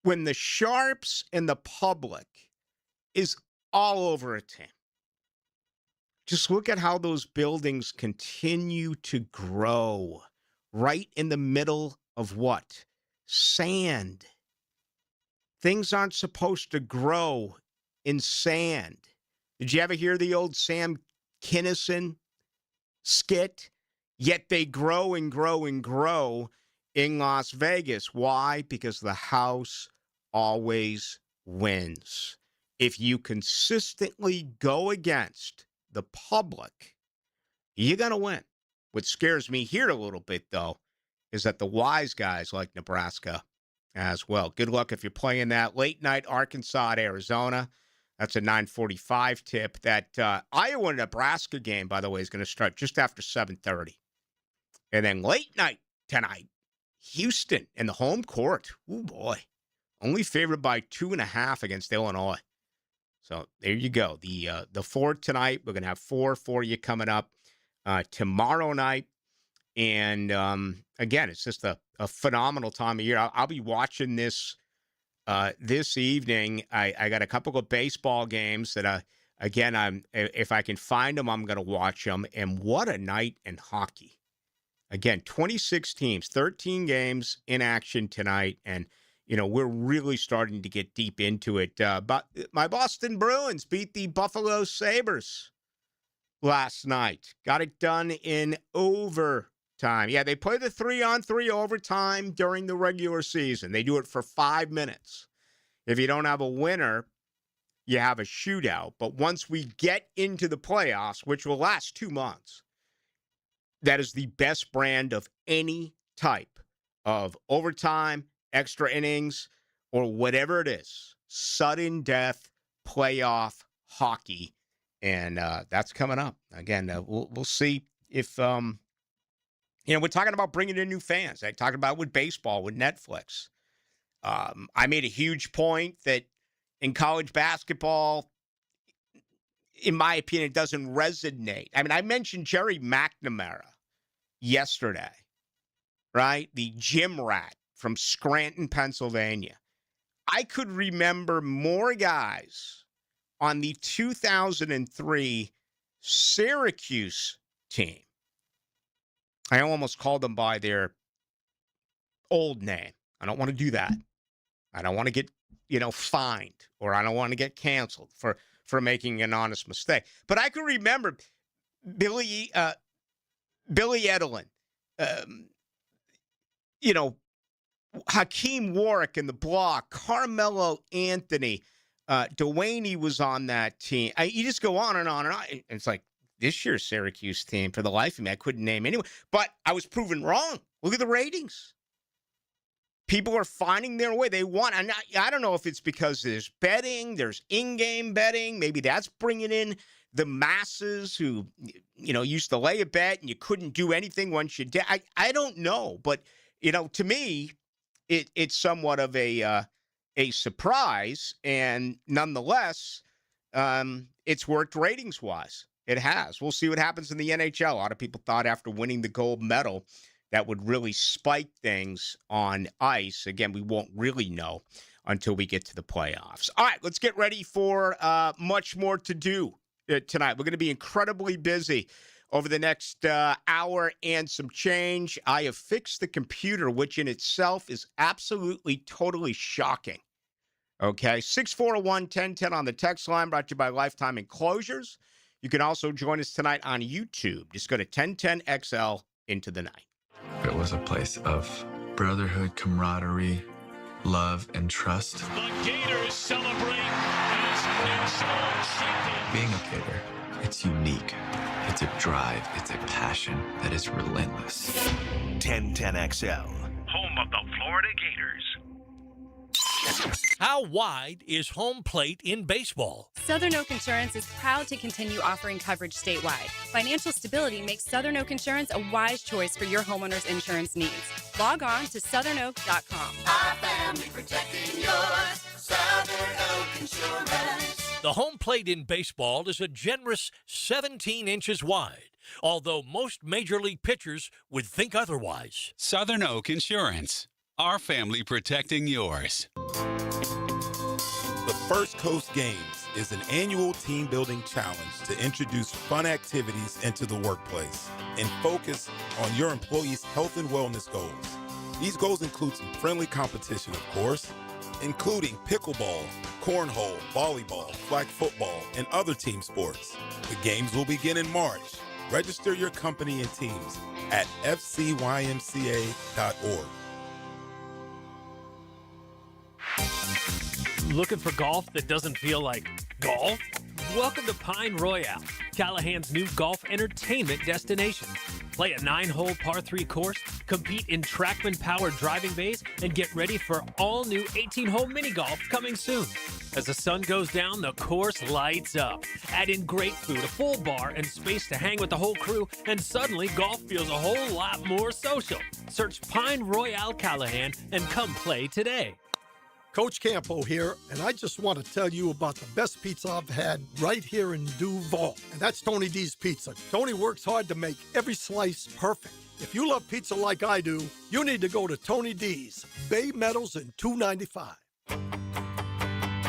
when the sharps and the public is all over a team. Just look at how those buildings continue to grow right in the middle of what? Sand. Things aren't supposed to grow in sand. Did you ever hear the old Sam Kinison skit? Yet they grow and grow and grow in Las Vegas. Why? Because the house always wins. If you consistently go against the public, you're going to win. What scares me here a little bit, though, is that the wise guys like Nebraska as well. Good luck if you're playing that. Late night, Arkansas at Arizona. That's a 9:45 tip. That Iowa-Nebraska game, by the way, is going to start just after 7:30. And then late night tonight, Houston in the home court. Oh, boy. Only favored by 2.5 against Illinois. So there you go. The 4 tonight. We're going to have 4 for you coming up tomorrow night. And, again, it's just a phenomenal time of year. I'll be watching this this evening. I got a couple of baseball games that, again, if I can find them, I'm going to watch them. And what a night in hockey. Again, 26 teams, 13 games in action tonight. And, we're really starting to get deep into it. But my Boston Bruins beat the Buffalo Sabres last night. Got it done in overtime. Yeah, they play the 3-on-3 overtime during the regular season. They do it for 5 minutes. If you don't have a winner, you have a shootout. But once we get into the playoffs, which will last 2 months, that is the best brand of any type of overtime, extra innings, or whatever it is. Sudden death, playoff hockey. And that's coming up. Again, we'll see if, we're talking about bringing in new fans. I talked about with baseball, with Netflix. I made a huge point that in college basketball, in my opinion, it doesn't resonate. I mean, I mentioned Jerry McNamara yesterday, right? The gym rat from Scranton, Pennsylvania. I could remember more guys on the 2003 Syracuse team. I almost called them by their old name. I don't want to do that. I don't want to get, fined, or I don't want to get canceled for making an honest mistake. But I can remember Billy Edelin, Hakeem Warwick in the block, Carmelo Anthony, Delaney was on that team. You just go on and on and on. It's like this year's Syracuse team, for the life of me, I couldn't name anyone. But I was proven wrong. Look at the ratings. People are finding their way. They want, and I don't know if it's because there's betting, there's in-game betting. Maybe that's bringing in the masses who, used to lay a bet and you couldn't do anything once you did. I don't know. But, to me, it's somewhat of a surprise. And nonetheless, it's worked ratings-wise. It has. We'll see what happens in the NHL. A lot of people thought after winning the gold medal that would really spike things on ice. Again, we won't really know until we get to the playoffs. All right, let's get ready for much more to do tonight. We're going to be incredibly busy over the next hour and some change. I have fixed the computer, which in itself is absolutely, totally shocking. Okay, 641-1010 on the text line, brought to you by Lifetime Enclosures. You can also join us tonight on YouTube. Just go to 1010XL into the night.
It was a place of brotherhood, camaraderie, love, and trust.
The Gators celebrate as national champions.
Being a Gator, it's unique. It's a drive. It's a passion that is relentless.
1010XL, home of the Florida Gators.
How wide is home plate in baseball?
Southern Oak Insurance is proud to continue offering coverage statewide. Financial stability makes Southern Oak Insurance a wise choice for your homeowner's insurance needs. Log on to southernoak.com.
Our family protecting yours. Southern Oak Insurance.
The home plate in baseball is a generous 17 inches wide, although most major league pitchers would think otherwise.
Southern Oak Insurance. Our family protecting yours.
The First Coast Games is an annual team-building challenge to introduce fun activities into the workplace and focus on your employees' health and wellness goals. These goals include some friendly competition, of course, including pickleball, cornhole, volleyball, flag football, and other team sports. The games will begin in March. Register your company and teams at fcymca.org.
Looking for golf that doesn't feel like golf? Welcome to Pine Royale, Callahan's new golf entertainment destination. Play a 9-hole par 3 course, compete in TrackMan-powered driving bays, and get ready for all-new 18-hole mini-golf coming soon. As the sun goes down, the course lights up. Add in great food, a full bar, and space to hang with the whole crew, and suddenly golf feels a whole lot more social. Search Pine Royale Callahan and come play today.
Coach Campo here, and I just want to tell you about the best pizza I've had right here in Duval, and that's Tony D's Pizza. Tony works hard to make every slice perfect. If you love pizza like I do, you need to go to Tony D's, Bay Meadows and 295.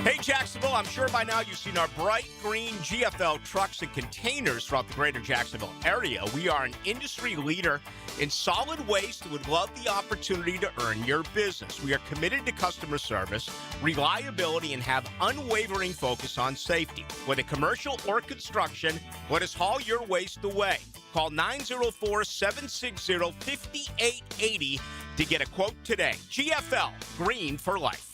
Hey, Jacksonville, I'm sure by now you've seen our bright green GFL trucks and containers throughout the greater Jacksonville area. We are an industry leader in solid waste and would love the opportunity to earn your business. We are committed to customer service, reliability, and have unwavering focus on safety. Whether commercial or construction, let us haul your waste away. Call 904-760-5880 to get a quote today. GFL, green for life.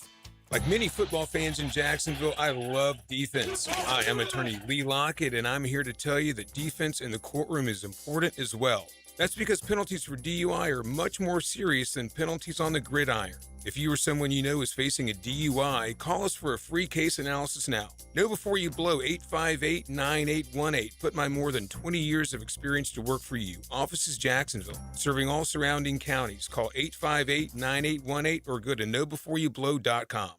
Like many football fans in Jacksonville, I love defense. I am attorney Lee Lockett, and I'm here to tell you that defense in the courtroom is important as well. That's because penalties for DUI are much more serious than penalties on the gridiron. If you or someone you know is facing a DUI, call us for a free case analysis now. Know before you blow 858-9818. Put my more than 20 years of experience to work for you. Office is Jacksonville, serving all surrounding counties. Call 858-9818 or go to knowbeforeyouBlow.com.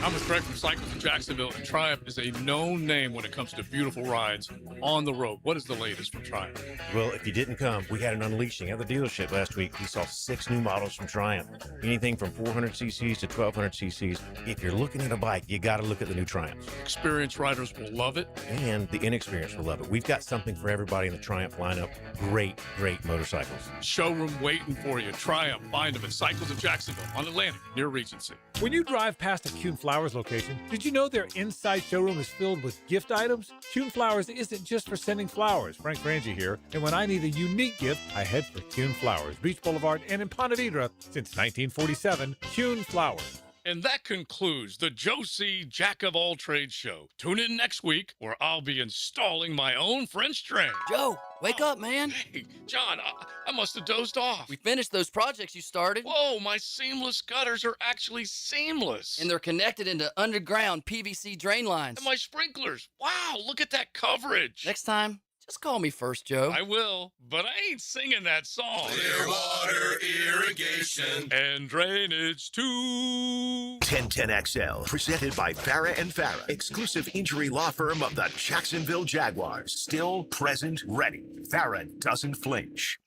I'm with Greg from Cycles of Jacksonville, and Triumph is a known name when it comes to beautiful rides on the road. What is the latest from Triumph?
Well, if you didn't come, we had an unleashing at the dealership last week. We saw 6 new models from Triumph, anything from 400 cc's to 1200 cc's. If you're looking at a bike, you got to look at the new Triumphs.
Experienced riders will love it.
And the inexperienced will love it. We've got something for everybody in the Triumph lineup. Great, great motorcycles.
Showroom waiting for you. Triumph. Find them at Cycles of Jacksonville on Atlantic near Regency.
When you drive past a Kuhn Flowers location, did you know their inside showroom is filled with gift items? Kuhn Flowers isn't just for sending flowers. Frank Frangie here, and when I need a unique gift, I head for Kuhn Flowers, Beach Boulevard, and in Ponte Vedra since 1947. Kuhn Flowers.
And that concludes the Joe C. Jack of All Trades show. Tune in next week where I'll be installing my own French drain.
Joe, wake up, man.
Hey, John, I must have dozed off.
We finished those projects you started.
Whoa, my seamless gutters are actually seamless.
And they're connected into underground PVC drain lines.
And my sprinklers. Wow, look at that coverage.
Next time, just call me first, Joe.
I will, but I ain't singing that song.
Clearwater Irrigation
and Drainage too.
1010XL, presented by Farah and Farah, exclusive injury law firm of the Jacksonville Jaguars. Still present, ready. Farah doesn't flinch.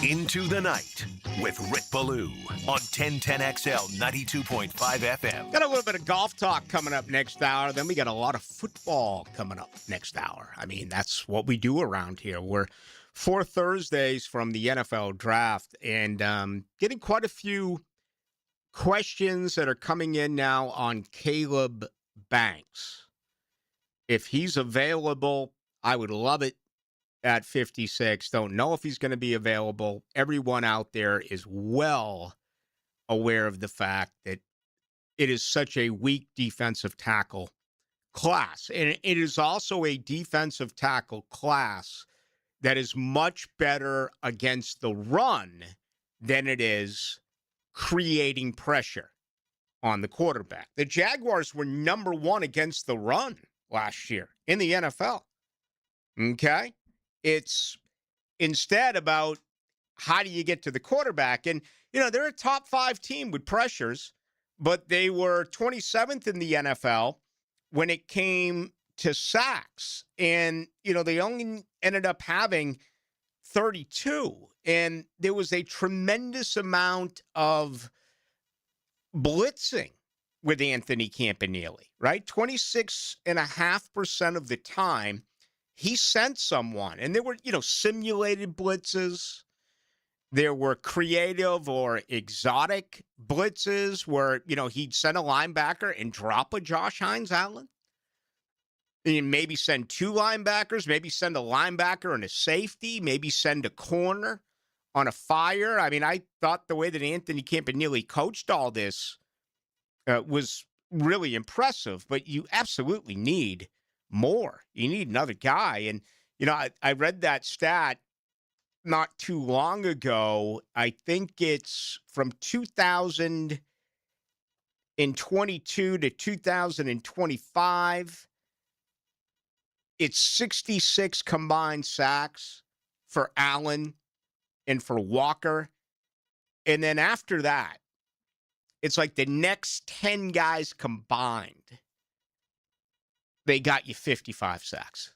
Into the Night with Rick Ballou on 1010XL 92.5 FM.
Got a little bit of golf talk coming up next hour. Then we got a lot of football coming up next hour. I mean, that's what we do around here. We're 4 Thursdays from the NFL draft and getting quite a few questions that are coming in now on Caleb Banks. If he's available, I would love it. At 56, don't know if he's going to be available. Everyone out there is well aware of the fact that it is such a weak defensive tackle class. And it is also a defensive tackle class that is much better against the run than it is creating pressure on the quarterback. The Jaguars were number 1 against the run last year in the NFL. Okay? It's instead about how do you get to the quarterback? And, you know, they're a top 5 team with pressures, but they were 27th in the NFL when it came to sacks. And, you know, they only ended up having 32. And there was a tremendous amount of blitzing with Anthony Campanile, right? 26.5% of the time, he sent someone, and there were, you know, simulated blitzes. There were creative or exotic blitzes where, you know, he'd send a linebacker and drop a Josh Hines Allen. And maybe send 2 linebackers, maybe send a linebacker and a safety, maybe send a corner on a fire. I mean, I thought the way that Anthony Campanile coached all this was really impressive, but you absolutely need more. You need another guy. And, you know, I read that stat not too long ago. I think it's from 2022 to 2025. It's 66 combined sacks for Allen and for Walker. And then after that, it's like the next 10 guys combined, they got you 55 sacks.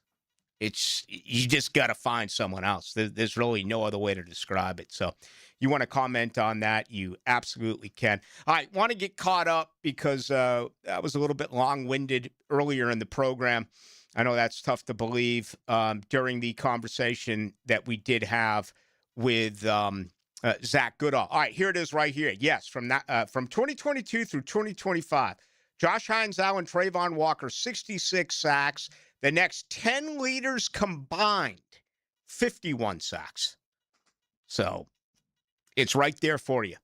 You just got to find someone else. There's really no other way to describe it. So you want to comment on that, you absolutely can. I want to get caught up because I was a little bit long-winded earlier in the program. I know that's tough to believe during the conversation that we did have with Zach Goodall. All right, here it is right here. Yes, from 2022 through 2025. Josh Hines, Allen, Trayvon Walker, 66 sacks. The next 10 leaders combined, 51 sacks. So it's right there for you.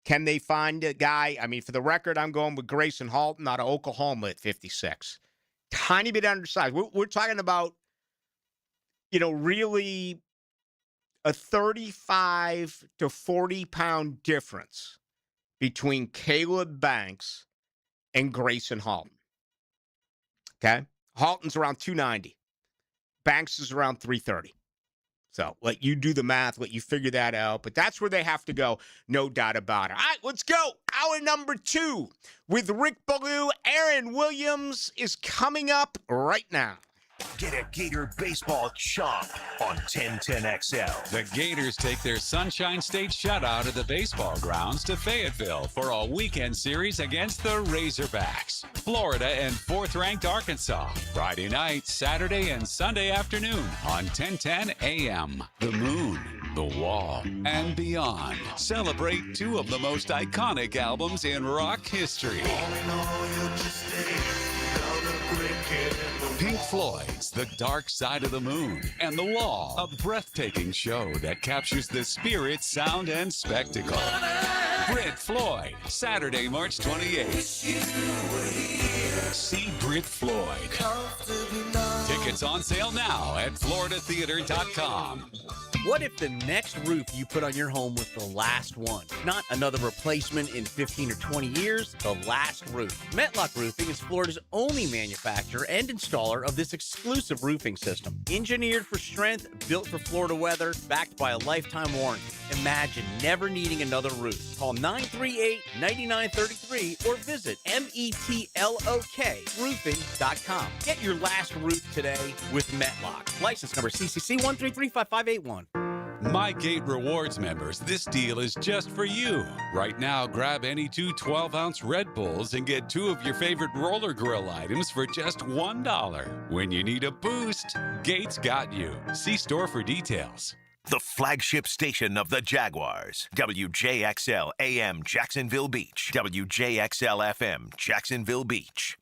Can they find a guy? I mean, for the record, I'm going with Grayson Halton out of Oklahoma at 56. Tiny bit undersized. We're talking about, you know, really a 35 to 40 pound difference between Caleb Banks and Grayson Halton. Okay? Halton's around 290. Banks is around 330. So let you do the math, let you figure that out. But that's where they have to go, no doubt about it. All right, let's go. Hour number 2 with Rick Ballou. Aaron Williams is coming up right now.
Get a Gator baseball chomp on 1010XL.
The Gators take their Sunshine State shutout at the baseball grounds to Fayetteville for a weekend series against the Razorbacks. Florida and 4th-ranked Arkansas. Friday night, Saturday, and Sunday afternoon on 1010 AM. The Moon, The Wall, and Beyond. Celebrate 2 of the most iconic albums in rock history. Pink Floyd's The Dark Side of the Moon and The Wall, a breathtaking show that captures the spirit, sound, and spectacle. Brit Floyd, Saturday, March 28th. See Brit Floyd. Tickets on sale now at floridatheater.com.
What if the next roof you put on your home was the last one? Not another replacement in 15 or 20 years, the last roof. Metlock Roofing is Florida's only manufacturer and installer of this exclusive roofing system. Engineered for strength, built for Florida weather, backed by a lifetime warranty. Imagine never needing another roof. Call 938-9933 or visit metlokroofing.com. Get your last roof today with Metlock. License number CCC 1335581.
My Gate Rewards members, this deal is just for you. Right now, grab any 2 12-ounce Red Bulls and get 2 of your favorite Roller Grill items for just $1. When you need a boost, Gates got you. See store for details.
The flagship station of the Jaguars. WJXL AM Jacksonville Beach. WJXL FM Jacksonville Beach.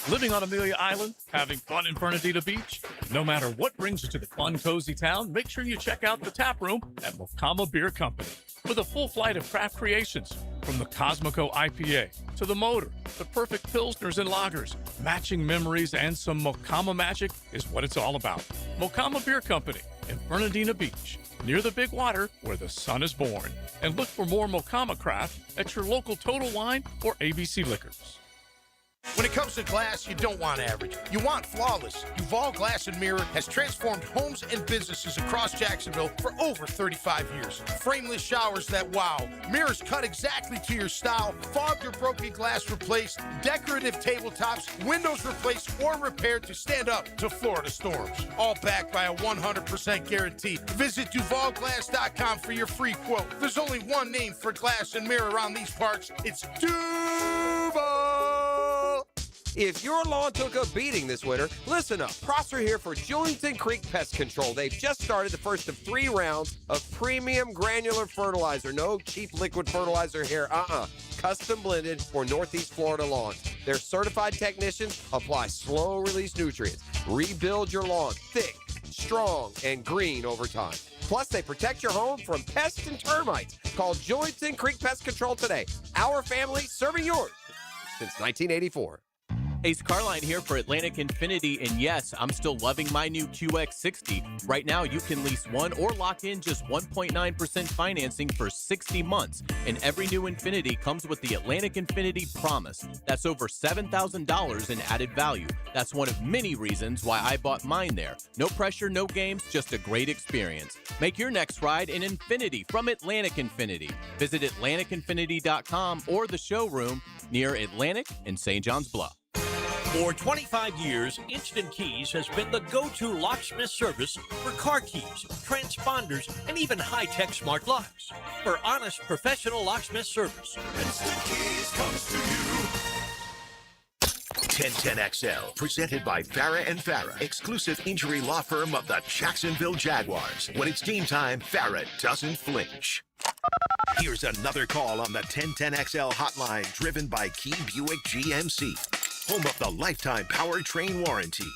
Living on Amelia Island, having fun in Fernandina Beach? No matter what brings you to the fun, cozy town, make sure you check out the tap room at Mocama Beer Company. With a full flight of craft creations, from the Cosmico IPA to the Motor, the perfect Pilsners and Lagers, matching memories and some Mocama magic is what it's all about. Mocama Beer Company in Fernandina Beach, near the big water where the sun is born. And look for more Mocama craft at your local Total Wine or ABC Liquors.
When it comes to glass, you don't want average. You want flawless. Duval Glass and Mirror has transformed homes and businesses across Jacksonville for over 35 years. Frameless showers that wow. Mirrors cut exactly to your style. Fogged or broken glass replaced. Decorative tabletops. Windows replaced or repaired to stand up to Florida storms. All backed by a 100% guarantee. Visit DuvalGlass.com for your free quote. There's only one name for glass and mirror around these parts. It's Duval.
If your lawn took a beating this winter, listen up. Prosser here for Julington Creek Pest Control. They've just started the first of 3 rounds of premium granular fertilizer. No cheap liquid fertilizer here. Custom blended for Northeast Florida lawns. Their certified technicians apply slow-release nutrients. Rebuild your lawn thick, strong, and green over time. Plus, they protect your home from pests and termites. Call Julington Creek Pest Control today. Our family serving yours since 1984.
Ace Carline here for Atlantic Infinity, and yes, I'm still loving my new QX60. Right now, you can lease one or lock in just 1.9% financing for 60 months, and every new Infinity comes with the Atlantic Infinity Promise. That's over $7,000 in added value. That's one of many reasons why I bought mine there. No pressure, no games, just a great experience. Make your next ride an Infinity from Atlantic Infinity. Visit AtlanticInfinity.com or the showroom near Atlantic and St. John's Bluff.
For 25 years, Instant Keys has been the go-to locksmith service for car keys, transponders, and even high-tech smart locks. For honest, professional locksmith service,
Instant Keys comes to you. 1010XL, presented by Farah and Farah, exclusive injury law firm of the Jacksonville Jaguars. When it's game time, Farah doesn't flinch. Here's another call on the 1010XL hotline, driven by Key Buick GMC, home of the lifetime powertrain warranty.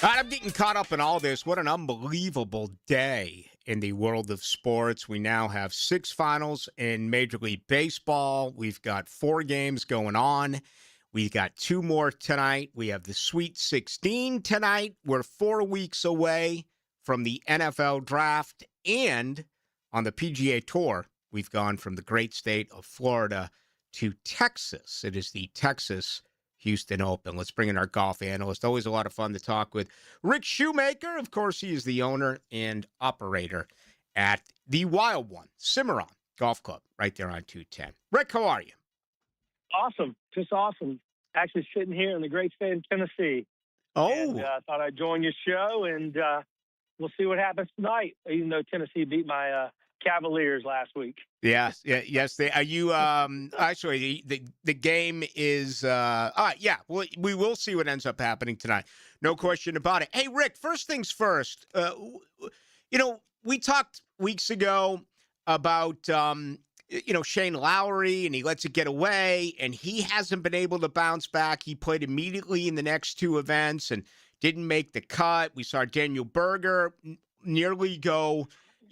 All right, I'm getting caught up in all this. What an unbelievable day in the world of sports. We now have 6 finals in Major League Baseball. We've got 4 games going on. We've got 2 more tonight. We have the Sweet 16 tonight. We're 4 weeks away from the NFL draft. And on the PGA Tour, we've gone from the great state of Florida to Texas. It is the Texas Houston Open. Let's bring in our golf analyst. Always a lot of fun to talk with. Rick Shoemaker, of course, he is the owner and operator at the Wild One, Cimarron Golf Club, right there on 210. Rick, how are you?
Awesome. Just awesome. Actually sitting here in the great state of Tennessee.
Oh.
And thought I'd join your show, and we'll see what happens tonight, even though Tennessee beat my Cavaliers last week.
Yes. Are you, actually, the game is, all right, yeah, we will see what ends up happening tonight. No question about it. Hey, Rick, first things first, we talked weeks ago about, Shane Lowry, and he lets it get away, and he hasn't been able to bounce back. He played immediately in the next two events and didn't make the cut. We saw Daniel Berger nearly go,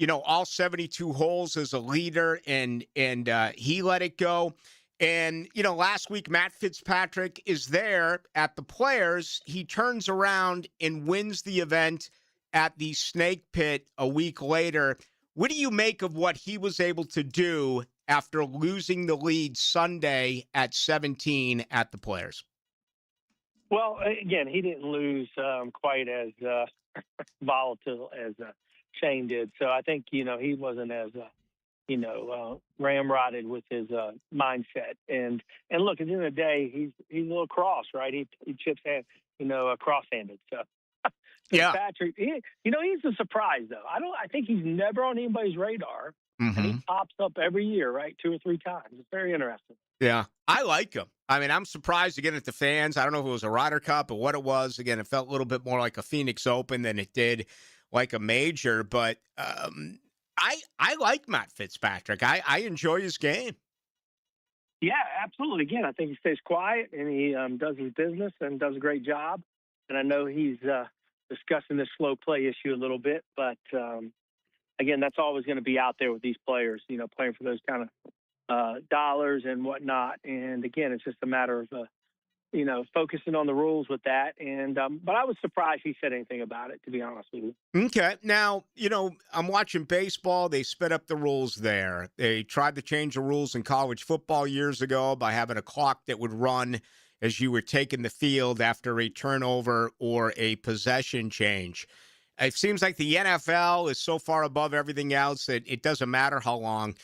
all 72 holes as a leader, and he let it go. And, last week, Matt Fitzpatrick is there at the Players. He turns around and wins the event at the Snake Pit a week later. What do you make of what he was able to do after losing the lead Sunday at 17 at the Players?
Well, again, he didn't lose quite as volatile as Shane did. So I think, he wasn't as, ramrodded with his mindset. And look, at the end of the day, he's a little cross, right? He chips hand, cross-handed. So
yeah,
Patrick, he's a surprise though. I think he's never on anybody's radar.
Mm-hmm.
And he pops up every year, right? 2 or 3 times. It's very interesting.
Yeah, I like him. I mean, I'm surprised again at the fans. I don't know if it was a Ryder Cup or what it was. Again, it felt a little bit more like a Phoenix Open than it did like a major. But I like Matt Fitzpatrick. I enjoy his game.
Yeah, absolutely. Again, I think he stays quiet and he does his business and does a great job. And I know he's discussing this slow play issue a little bit, but again, that's always going to be out there with these players, playing for those kind of dollars and whatnot. And again, it's just a matter of, focusing on the rules with that. And but I was surprised he said anything about it, to be honest with you.
Okay. Now, I'm watching baseball. They sped up the rules there. They tried to change the rules in college football years ago by having a clock that would run as you were taking the field after a turnover or a possession change. It seems like the NFL is so far above everything else that it doesn't matter how long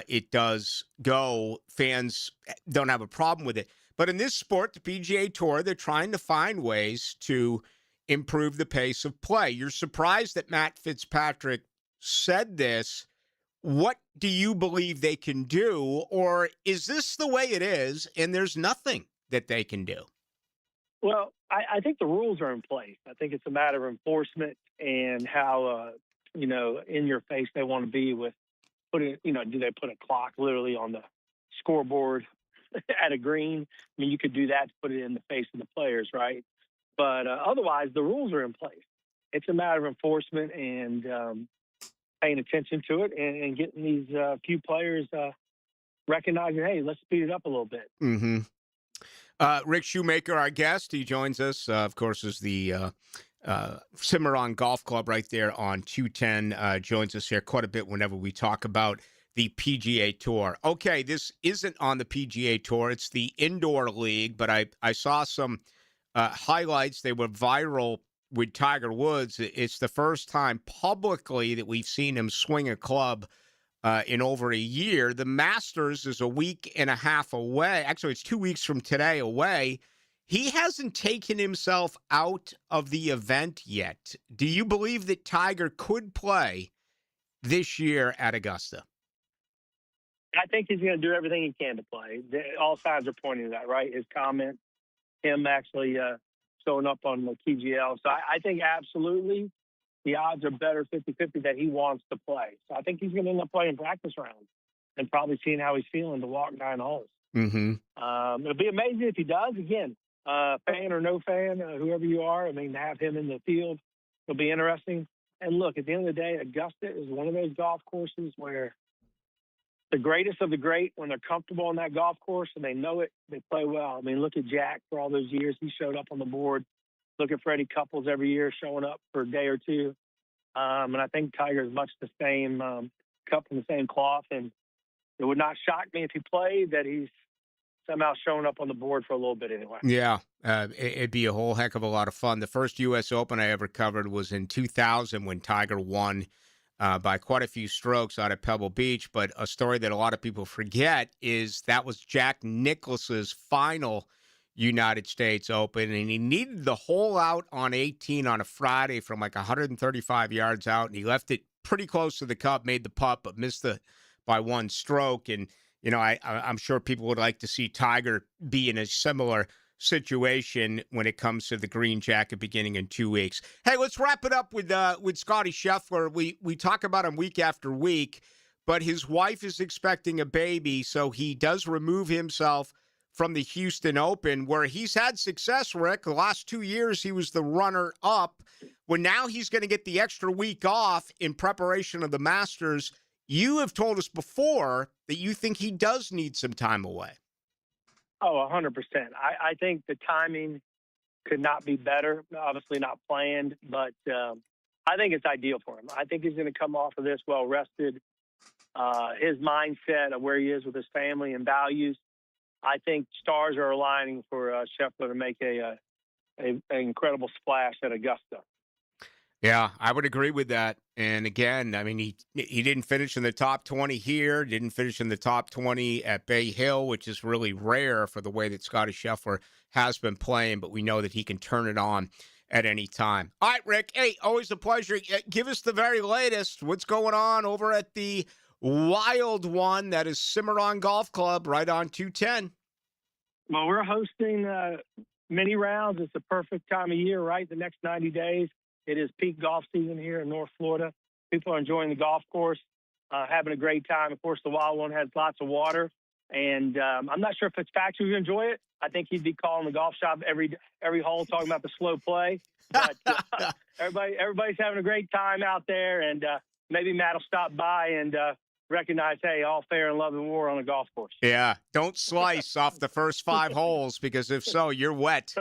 it does go. Fans don't have a problem with it. But in this sport, the PGA Tour, they're trying to find ways to improve the pace of play. You're surprised that Matt Fitzpatrick said this. What do you believe they can do? Or is this the way it is and there's nothing that they can do?
Well, I think the rules are in place. I think it's a matter of enforcement and how, in your face they want to be with putting, do they put a clock literally on the scoreboard at a green? I mean, you could do that to put it in the face of the players, right? But otherwise, the rules are in place. It's a matter of enforcement and paying attention to it and getting these few players recognizing, hey, let's speed it up a little bit.
Mm-hmm. Rick Shoemaker, our guest, he joins us, of course, is the Cimarron Golf Club right there on 210, joins us here quite a bit whenever we talk about the PGA Tour. Okay, this isn't on the PGA Tour. It's the Indoor League, but I saw some highlights. They were viral with Tiger Woods. It's the first time publicly that we've seen him swing a club in over a year. The Masters is a week and a half away. Actually, it's 2 weeks from today away. He hasn't taken himself out of the event yet. Do you believe that Tiger could play this year at Augusta?
I think he's going to do everything he can to play. All signs are pointing to that, right? His comment, him actually showing up on the TGL. So I think absolutely the odds are better 50-50 that he wants to play. So I think he's going to end up playing practice rounds and probably seeing how he's feeling to walk 9 holes.
Mm-hmm.
It'll be amazing if he does. Again, fan or no fan, whoever you are, I mean, to have him in the field will be interesting. And look, at the end of the day, Augusta is one of those golf courses where the greatest of the great, when they're comfortable on that golf course and they know it, they play well. I mean, look at Jack for all those years. He showed up on the board. Look at Freddie Couples every year showing up for a day or two. And I think Tiger's much the same, cut from the same cloth. And it would not shock me if he played that he's somehow showing up on the board for a little bit anyway.
Yeah, it'd be a whole heck of a lot of fun. The first U.S. Open I ever covered was in 2000 when Tiger won by quite a few strokes out at Pebble Beach. But a story that a lot of people forget is that was Jack Nicklaus's final United States Open, and he needed the hole out on 18 on a Friday from like 135 yards out, and he left it pretty close to the cup, made the putt, but missed by one stroke. And I'm sure people would like to see Tiger be in a similar situation when it comes to the green jacket beginning in 2 weeks. Hey, let's wrap it up with Scottie Scheffler. We talk about him week after week, but his wife is expecting a baby, so he does remove himself from the Houston Open, where he's had success, Rick. The last 2 years, he was the runner-up. Well, now he's going to get the extra week off in preparation of the Masters. You have told us before that you think he does need some time away.
Oh, 100%. I think the timing could not be better. Obviously not planned, but I think it's ideal for him. I think he's going to come off of this well-rested. His mindset of where he is with his family and values, I think stars are aligning for Scheffler to make an incredible splash at Augusta.
Yeah, I would agree with that. And again, I mean, he didn't finish in the top 20 here, didn't finish in the top 20 at Bay Hill, which is really rare for the way that Scottie Scheffler has been playing, but we know that he can turn it on at any time. All right, Rick, hey, always a pleasure. Give us the very latest. What's going on over at the Wild One that is Cimarron Golf Club right on 210?
Well, we're hosting mini rounds. It's the perfect time of year, right? The next 90 days. It is peak golf season here in North Florida. People are enjoying the golf course, having a great time. Of course, the Wild One has lots of water, and I'm not sure if Fitzpatrick would enjoy it. I think he'd be calling the golf shop every hole talking about the slow play. But everybody's having a great time out there, and maybe Matt will stop by and recognize, hey, all fair and love and war on a golf course.
Yeah, don't slice off the first 5 holes, because if so, you're wet.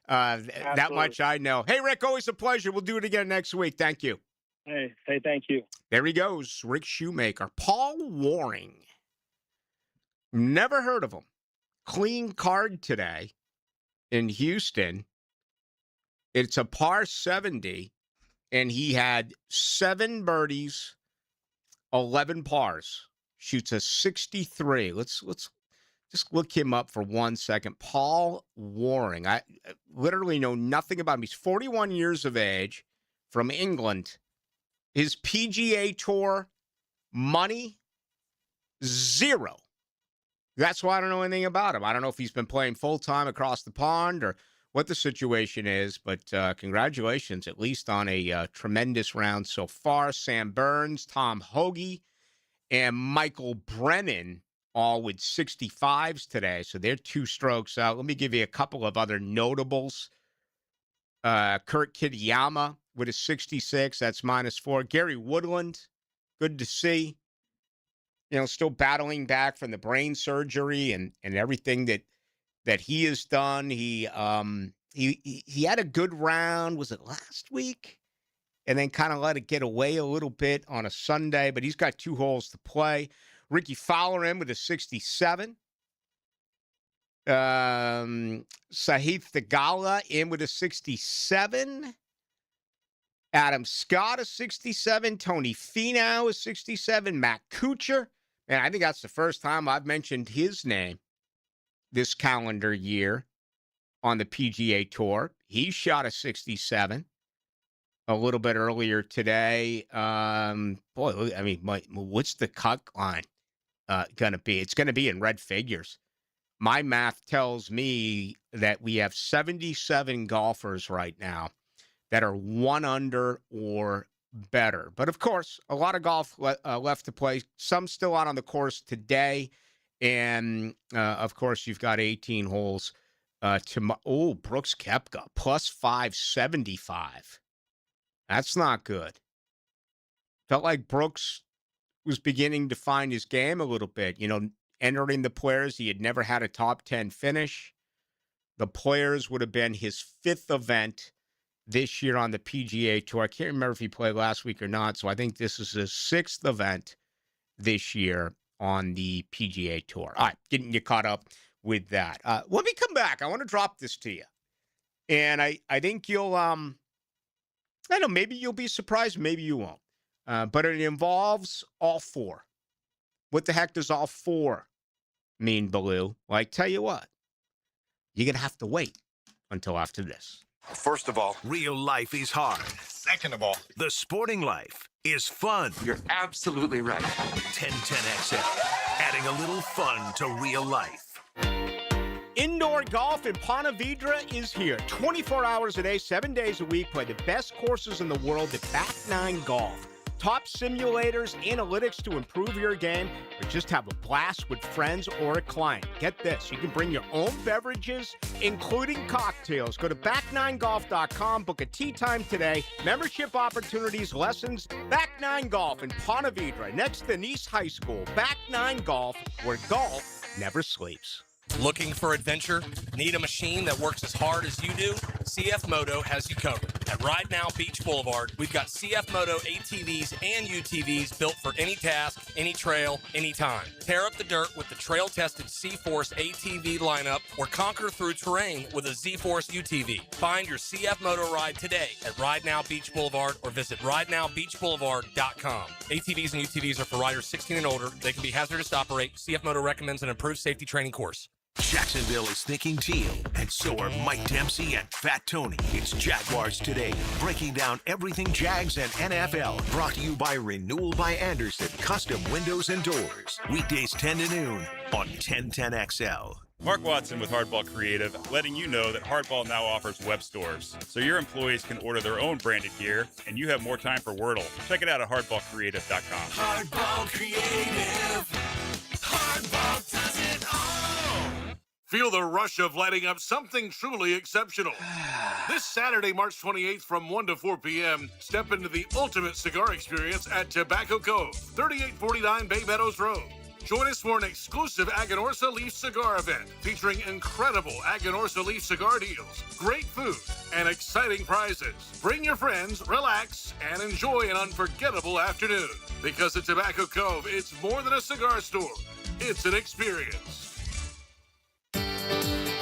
That much I know. Hey, Rick, always a pleasure. We'll do it again next week. Thank you.
Hey, thank you.
There he goes, Rick Shoemaker. Paul Waring. Never heard of him. Clean card today in Houston. It's a par 70, and he had 7 birdies, 11 pars. Shoots a 63. Let's just look him up for 1 second. Paul Waring. I literally know nothing about him. He's 41 years of age, from England. His PGA Tour money, 0. That's why I don't know anything about him. I don't know if he's been playing full-time across the pond or what the situation is, but congratulations, at least on a tremendous round so far. Sam Burns, Tom Hoge, and Michael Brennan all with 65s today, so they're 2 strokes out. Let me give you a couple of other notables. Kurt Kitayama with a 66, that's -4. Gary Woodland, good to see. Still battling back from the brain surgery and everything that he has done. He had a good round, was it last week? And then kind of let it get away a little bit on a Sunday, but he's got 2 holes to play. Ricky Fowler in with a 67. Sahith Theegala in with a 67. Adam Scott a 67. Tony Finau a 67. Matt Kuchar. And I think that's the first time I've mentioned his name this calendar year on the PGA Tour. He shot a 67 a little bit earlier today. Boy, I mean, what's the cut line going to be? It's going to be in red figures. My math tells me that we have 77 golfers right now that are 1 under or better. But, of course, a lot of golf left to play. Some still out on the course today. And, of course, you've got 18 holes tomorrow. Brooks Koepka, plus 575. That's not good. Felt like Brooks was beginning to find his game a little bit. Entering the Players, he had never had a top 10 finish. The Players would have been his 5th event this year on the PGA Tour. I can't remember if he played last week or not, so I think this is his 6th event this year on the PGA Tour. All right, getting you caught up with that. Let me come back. I want to drop this to you. And I think you'll, I don't know, maybe you'll be surprised, maybe you won't. But it involves all four. What the heck does all four mean, Baloo? Well, I tell you what, you're going to have to wait until after this.
First of all, real life is hard.
Second of all,
The sporting life is fun.
you're absolutely right.
1010XL, adding a little fun to real life.
Indoor golf in Ponte Vedra is here. 24 hours a day, 7 days a week. Play the best courses in the world at Back Nine Golf. Top simulators, analytics to improve your game, or just have a blast with friends or a client. Get this, you can bring your own beverages, including cocktails. Go to back9golf.com, book a tee time today. Membership opportunities, lessons, Back Nine Golf in Ponte Vedra, next to Nice High School. Back Nine Golf, where golf never sleeps.
Looking for adventure? Need a machine that works as hard as you do? CF Moto has you covered. At Ride Now Beach Boulevard, we've got CF Moto ATVs and UTVs built for any task, any trail, anytime. Tear up the dirt with the trail-tested C-Force ATV lineup or conquer through terrain with a Z-Force UTV. Find your CF Moto ride today at Ride Now Beach Boulevard or visit ridenowbeachboulevard.com. ATVs and UTVs are for riders 16 and older. They can be hazardous to operate. CF Moto recommends an improved safety training course.
Jacksonville is thinking teal, and so are Mike Dempsey and Fat Tony. It's Jaguars Today, breaking down everything Jags and NFL. Brought to you by Renewal by Anderson, custom windows and doors. Weekdays 10 to noon on 1010XL.
Mark Watson with Hardball Creative, letting you know that Hardball now offers web stores, so your employees can order their own branded gear, and you have more time for Wordle. Check it out at hardballcreative.com.
Hardball Creative. Hardball does it all.
Feel the rush of lighting up something truly exceptional. This Saturday, March 28th from 1 to 4 p.m., step into the ultimate cigar experience at Tobacco Cove, 3849 Bay Meadows Road. Join us for an exclusive Aganorsa Leaf Cigar event featuring incredible Aganorsa Leaf cigar deals, great food, and exciting prizes. Bring your friends, relax, and enjoy an unforgettable afternoon. Because at Tobacco Cove, it's more than a cigar store. It's an experience.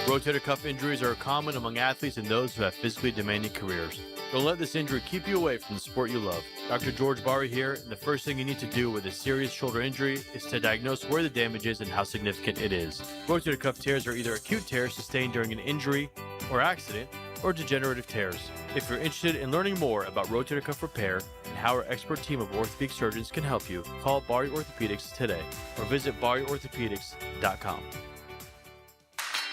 Rotator cuff injuries are common among athletes and those who have physically demanding careers. Don't let this injury keep you away from the sport you love. Dr. George Barry here, and the first thing you need to do with a serious shoulder injury is to diagnose where the damage is and how significant it is. Rotator cuff tears are either acute tears sustained during an injury or accident, or degenerative tears. If you're interested in learning more about rotator cuff repair and how our expert team of orthopedic surgeons can help you, call Barry Orthopedics today or visit barryorthopedics.com.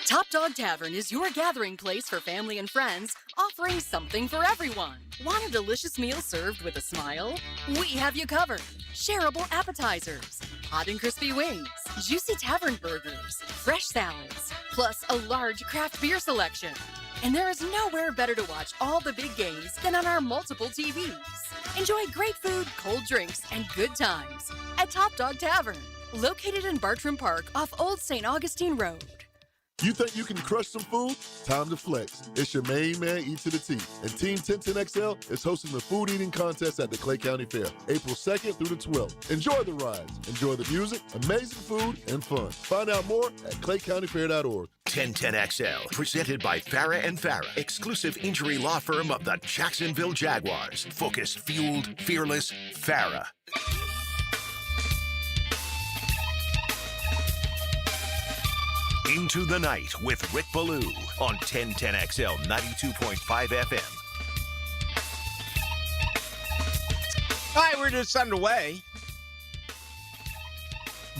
Top Dog Tavern is your gathering place for family and friends, offering something for everyone. Want a delicious meal served with a smile? We have you covered. Shareable appetizers, hot and crispy wings, juicy tavern burgers, fresh salads, plus a large craft beer selection. And there is nowhere better to watch all the big games than on our multiple TVs. Enjoy great food, cold drinks, and good times at Top Dog Tavern, located in Bartram Park off Old St. Augustine Road.
You think you can crush some food? Time to flex. It's your main man, E to the T. And Team 1010XL is hosting the food eating contest at the Clay County Fair, April 2nd through the 12th. Enjoy the rides, enjoy the music, amazing food, and fun. Find out more at claycountyfair.org.
1010XL, presented by Farah and Farah, exclusive injury law firm of the Jacksonville Jaguars. Focused, fueled, fearless, Farah. Into the Night with Rick Ballou on 1010XL 92.5 FM.
All right, we're just underway.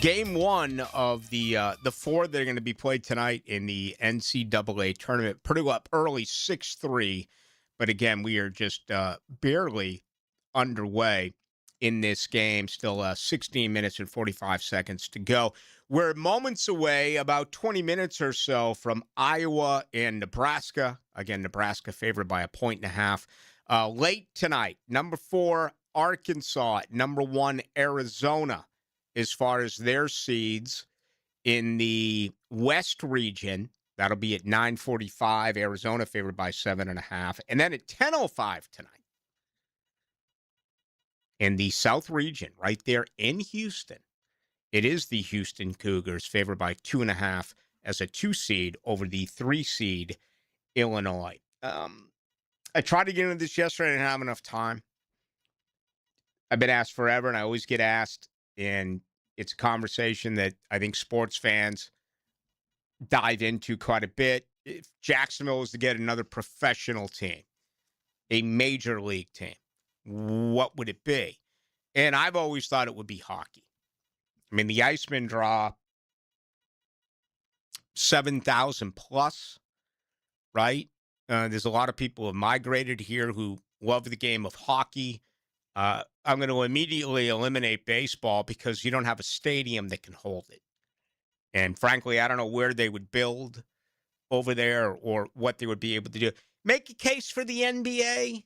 Game one of the four that are going to be played tonight in the NCAA tournament. Purdue up early 6-3, but again, we are just barely underway in this game. Still 16 minutes and 45 seconds to go. We're moments away, about 20 minutes or so, from Iowa and Nebraska. Again, Nebraska favored by 1.5 points. Late tonight, number 4, Arkansas. Number 1, Arizona, as far as their seeds in the West region. That'll be at 9:45. Arizona favored by 7.5. And then at 10:05 tonight, in the South region, right there in Houston, it is the Houston Cougars favored by 2.5 as a 2 seed over the 3 seed Illinois. I tried to get into this yesterday. I didn't have enough time. I've been asked forever, and I always get asked, and it's a conversation that I think sports fans dive into quite a bit. If Jacksonville was to get another professional team, a major league team, what would it be? And I've always thought it would be hockey. I mean, the Icemen draw 7,000 plus, right? There's a lot of people who have migrated here who love the game of hockey. I'm going to immediately eliminate baseball because you don't have a stadium that can hold it. And frankly, I don't know where they would build over there or what they would be able to do. Make a case for the NBA,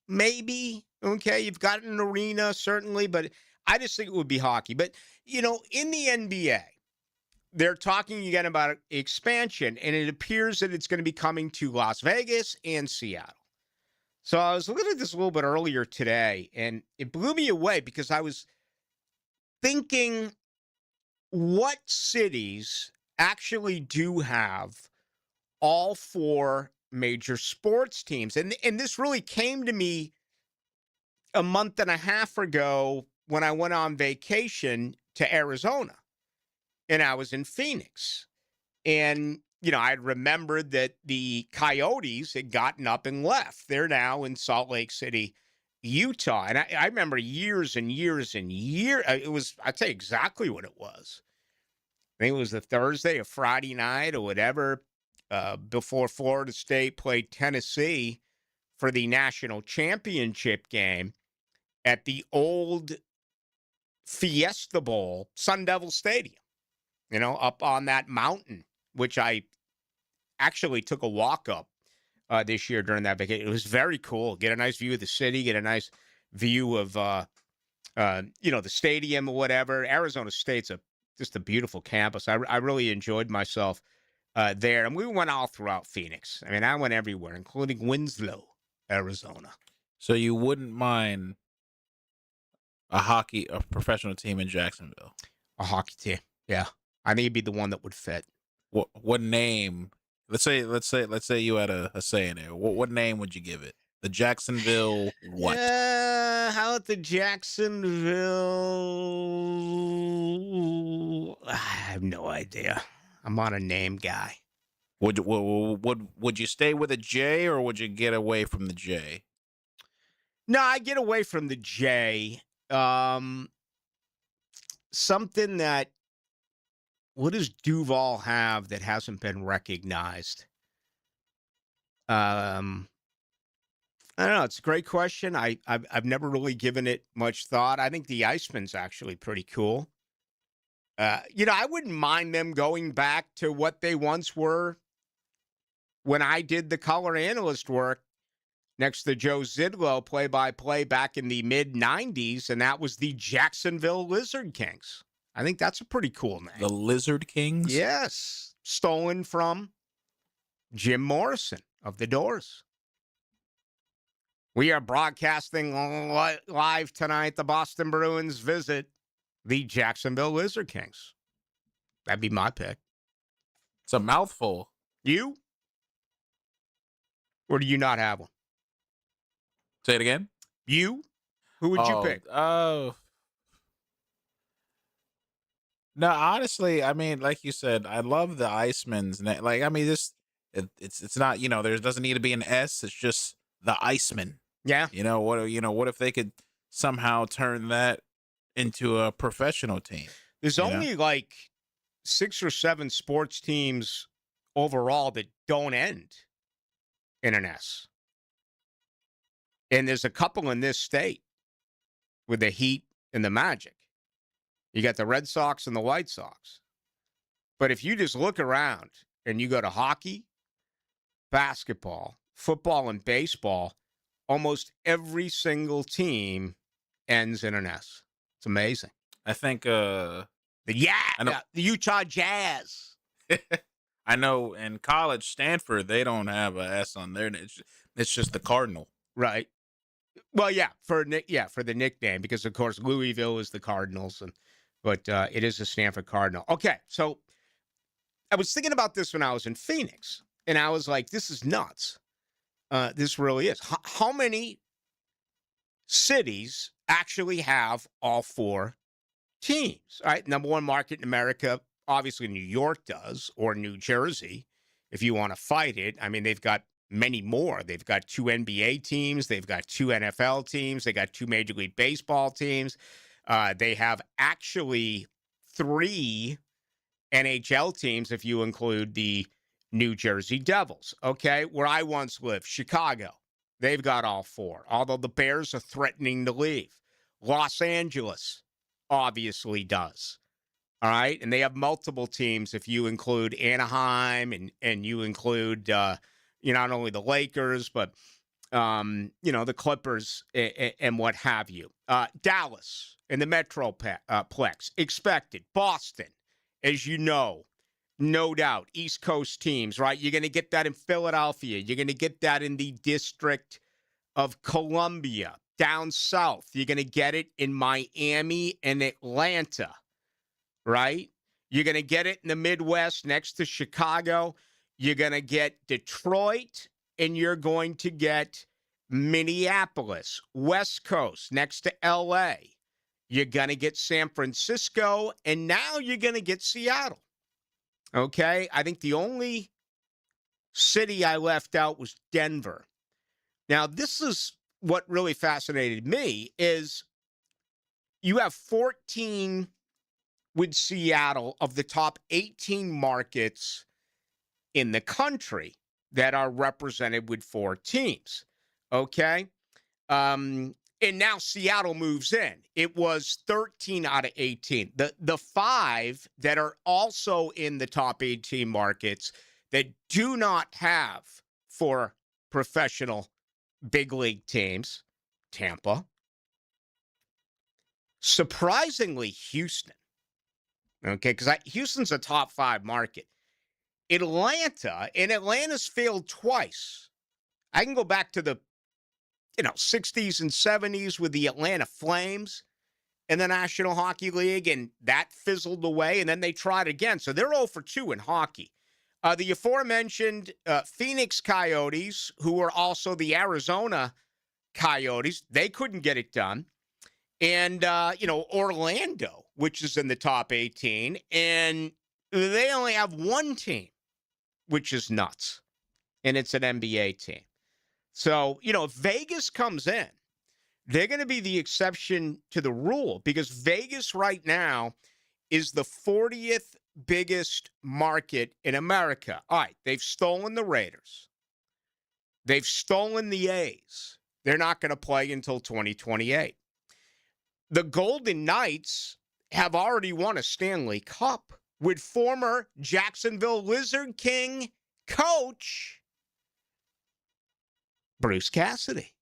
maybe. Okay, you've got an arena, certainly, but I just think it would be hockey. But, you know, in the NBA, they're talking again about expansion, and it appears that it's going to be coming to Las Vegas and Seattle. So I was looking at this a little bit earlier today, and it blew me away because I was thinking what cities actually do have all 4 major sports teams. And this really came to me a month and a half ago when I went on vacation to Arizona. And I was in Phoenix. And, you know, I remembered that the Coyotes had gotten up and left. They're now in Salt Lake City, Utah. And I remember years and years and years. It was, I'd say exactly what it was. I think it was a Thursday or Friday night or whatever before Florida State played Tennessee for the national championship game at the old Fiesta Bowl, Sun Devil Stadium. You know, up on that mountain, which I actually took a walk up this year during that vacation. It was very cool. Get a nice view of the city, get a nice view of, you know, the stadium or whatever. Arizona State's just a beautiful campus. I really enjoyed myself there. And we went all throughout Phoenix. I mean, I went everywhere, including Winslow, Arizona.
So you wouldn't mind a professional team in Jacksonville?
A hockey team, yeah. I think it'd be the one that would fit.
What name? Let's say you had a say in it. What name would you give it? The Jacksonville what?
How about the Jacksonville? I have no idea. I'm not a name guy.
Would you stay with a J or would you get away from the J?
No, I get away from the J. Something that. What does Duval have that hasn't been recognized? I don't know. It's a great question. I've never really given it much thought. I think the Iceman's actually pretty cool. You know, I wouldn't mind them going back to what they once were when I did the color analyst work next to Joe Zidlow play-by-play back in the mid-'90s, and that was the Jacksonville Lizard Kings. I think that's a pretty cool name.
The Lizard Kings?
Yes. Stolen from Jim Morrison of The Doors. We are broadcasting live tonight. The Boston Bruins visit the Jacksonville Lizard Kings. That'd be my pick.
It's a mouthful.
You? Or do you not have one?
Say it again?
You? Who would you pick?
No, honestly, I mean, like you said, I love the Iceman's. Like, I mean, it's not, you know, there doesn't need to be an S. It's just the Iceman.
Yeah.
You know what if they could somehow turn that into a professional team?
There's only like 6 or 7 sports teams overall that don't end in an S. And there's a couple in this state with the Heat and the Magic. You got the Red Sox and the White Sox. But if you just look around and you go to hockey, basketball, football, and baseball, almost every single team ends in an S. It's amazing.
I think
the Utah Jazz.
I know in college, Stanford, they don't have a S on there. It's just the Cardinal.
Right. Well, yeah, for the nickname, because of course Louisville is the Cardinals, but it is the Stanford Cardinal. Okay, so I was thinking about this when I was in Phoenix, and I was like, this is nuts. This really is. How many cities actually have all 4 teams? All right, number one market in America, obviously New York does, or New Jersey, if you want to fight it. I mean, they've got many more. They've got 2 NBA teams. They've got 2 NFL teams. They got 2 Major League Baseball teams. They have actually 3 NHL teams, if you include the New Jersey Devils. Okay, where I once lived, Chicago, they've got all 4, although the Bears are threatening to leave. Los Angeles obviously does. All right, and they have multiple teams if you include Anaheim and you include not only the Lakers, but the Clippers and what have you. Dallas and the Metroplex expected. Boston, as you know, no doubt, East Coast teams, right? You're going to get that in Philadelphia. You're going to get that in the District of Columbia. Down south, you're going to get it in Miami and Atlanta, right? You're going to get it in the Midwest next to Chicago. You're going to get Detroit, and you're going to get Minneapolis. West Coast next to L.A. You're going to get San Francisco, and now you're going to get Seattle. Okay? I think the only city I left out was Denver. Now, this is what really fascinated me is you have 14 with Seattle of the top 18 markets in the country that are represented with 4 teams. Okay? And now Seattle moves in. It was 13 out of 18. The 5 that are also in the top 18 markets that do not have 4 professional big league teams, Tampa. Surprisingly, Houston. Okay, because Houston's a top 5 market. Atlanta, and Atlanta's failed twice. I can go back to the 60s and 70s with the Atlanta Flames in the National Hockey League, and that fizzled away, and then they tried again. So they're 0 for 2 in hockey. The aforementioned Phoenix Coyotes, who are also the Arizona Coyotes, they couldn't get it done. And, Orlando, which is in the top 18, and they only have 1 team, which is nuts, and it's an NBA team. So, if Vegas comes in, they're going to be the exception to the rule because Vegas right now is the 40th biggest market in America. All right, they've stolen the Raiders. They've stolen the A's. They're not going to play until 2028. The Golden Knights have already won a Stanley Cup with former Jacksonville Lizard King coach Bruce Cassidy,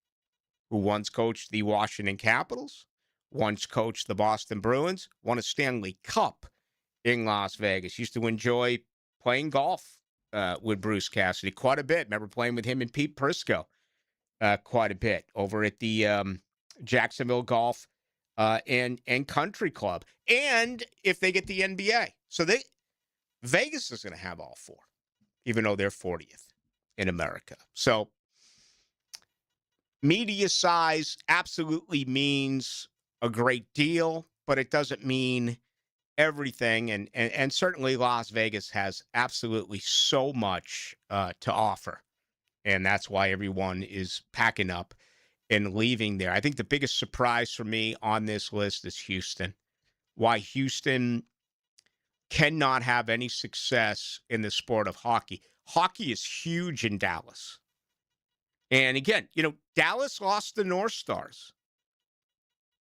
who once coached the Washington Capitals, once coached the Boston Bruins, won a Stanley Cup in Las Vegas. Used to enjoy playing golf with Bruce Cassidy quite a bit. Remember playing with him and Pete Prisco quite a bit over at the Jacksonville Golf and Country Club. And if they get the NBA. So Vegas is going to have all 4, even though they're 40th in America. So media size absolutely means a great deal, but it doesn't mean everything. And certainly Las Vegas has absolutely so much to offer. And that's why everyone is packing up and leaving there. I think the biggest surprise for me on this list is Houston. Why Houston cannot have any success in the sport of hockey. Hockey is huge in Dallas. And again, Dallas lost the North Stars,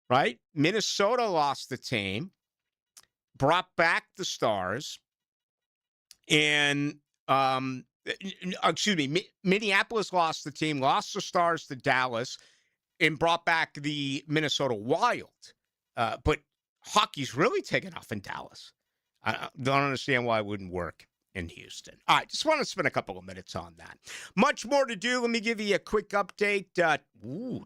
right? Minnesota lost the team, brought back the Stars, and, Minneapolis lost the team, lost the Stars to Dallas, and brought back the Minnesota Wild. But hockey's really taken off in Dallas. I don't understand why it wouldn't work in Houston. All right, just want to spend a couple of minutes on that. Much more to do. Let me give you a quick update.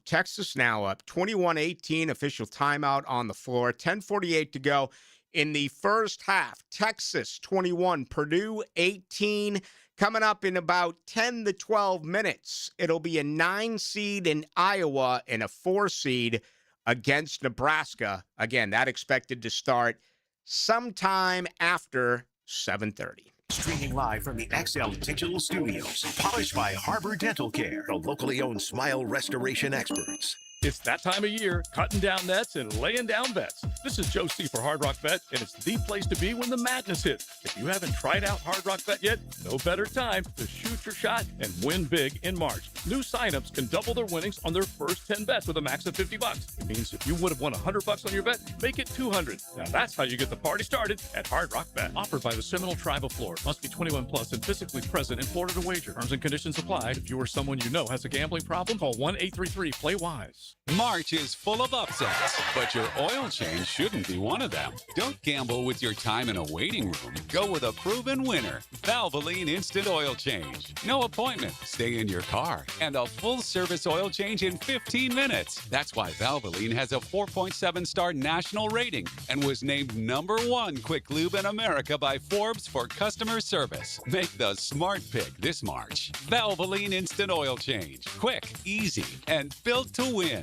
Texas now up 21-18, official timeout on the floor. 10:48 to go in the first half. Texas 21, Purdue 18. Coming up in about 10 to 12 minutes, it'll be a 9 seed in Iowa and a 4 seed against Nebraska. Again, that expected to start sometime after 7:30.
Streaming live from the XL Digital Studios. Polished by Harbor Dental Care, the locally owned smile restoration experts.
It's that time of year, cutting down nets and laying down bets. This is Joe C. for Hard Rock Bet, and it's the place to be when the madness hits. If you haven't tried out Hard Rock Bet yet, no better time to shoot your shot and win big in March. New signups can double their winnings on their first 10 bets with a max of $50. It means if you would have won $100 on your bet, make it $200. Now that's how you get the party started at Hard Rock Bet. Offered by the Seminole Tribe of Florida. Must be 21 plus and physically present in Florida to wager. Terms and conditions apply. If you or someone you know has a gambling problem, call 1-833-PLAY-WISE.
March is full of upsets, but your oil change shouldn't be one of them. Don't gamble with your time in a waiting room. Go with a proven winner, Valvoline Instant Oil Change. No appointment, stay in your car, and a full-service oil change in 15 minutes. That's why Valvoline has a 4.7-star national rating and was named #1 quick lube in America by Forbes for customer service. Make the smart pick this March. Valvoline Instant Oil Change. Quick, easy, and built to win.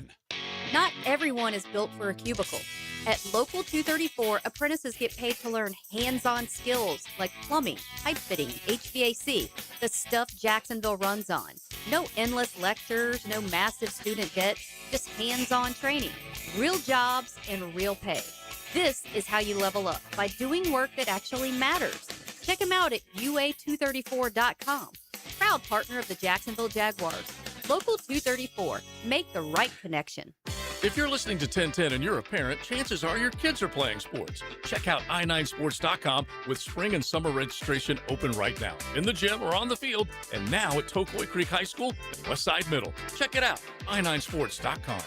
Not everyone is built for a cubicle. At Local 234, apprentices get paid to learn hands-on skills like plumbing, pipe fitting, HVAC, the stuff Jacksonville runs on. No endless lectures, no massive student debt, just hands-on training, real jobs, and real pay. This is how you level up, by doing work that actually matters. Check them out at UA234.com. Proud partner of the Jacksonville Jaguars. Local 234. Make the right connection.
If you're listening to 1010 and you're a parent, chances are your kids are playing sports. Check out i9sports.com with spring and summer registration open right now. In the gym or on the field, and now at Tocoi Creek High School and Westside Middle. Check it out, i9sports.com.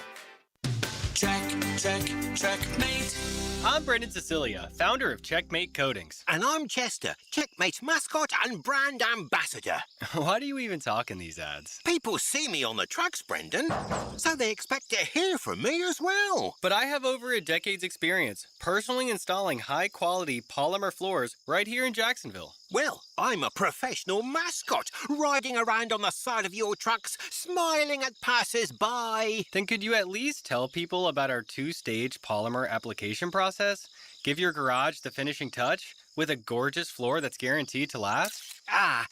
Checkmate.
I'm Brendan Cecilia, founder of Checkmate Coatings.
And I'm Chester, Checkmate's mascot and brand ambassador.
Why do you even talk in these ads?
People see me on the trucks, Brendan, so they expect to hear from me as well.
But I have over a decade's experience personally installing high-quality polymer floors right here in Jacksonville.
Well, I'm a professional mascot, riding around on the side of your trucks, smiling at passers-by.
Then could you at least tell people about our 2-stage polymer application process? Give your garage the finishing touch with a gorgeous floor that's guaranteed to last?
A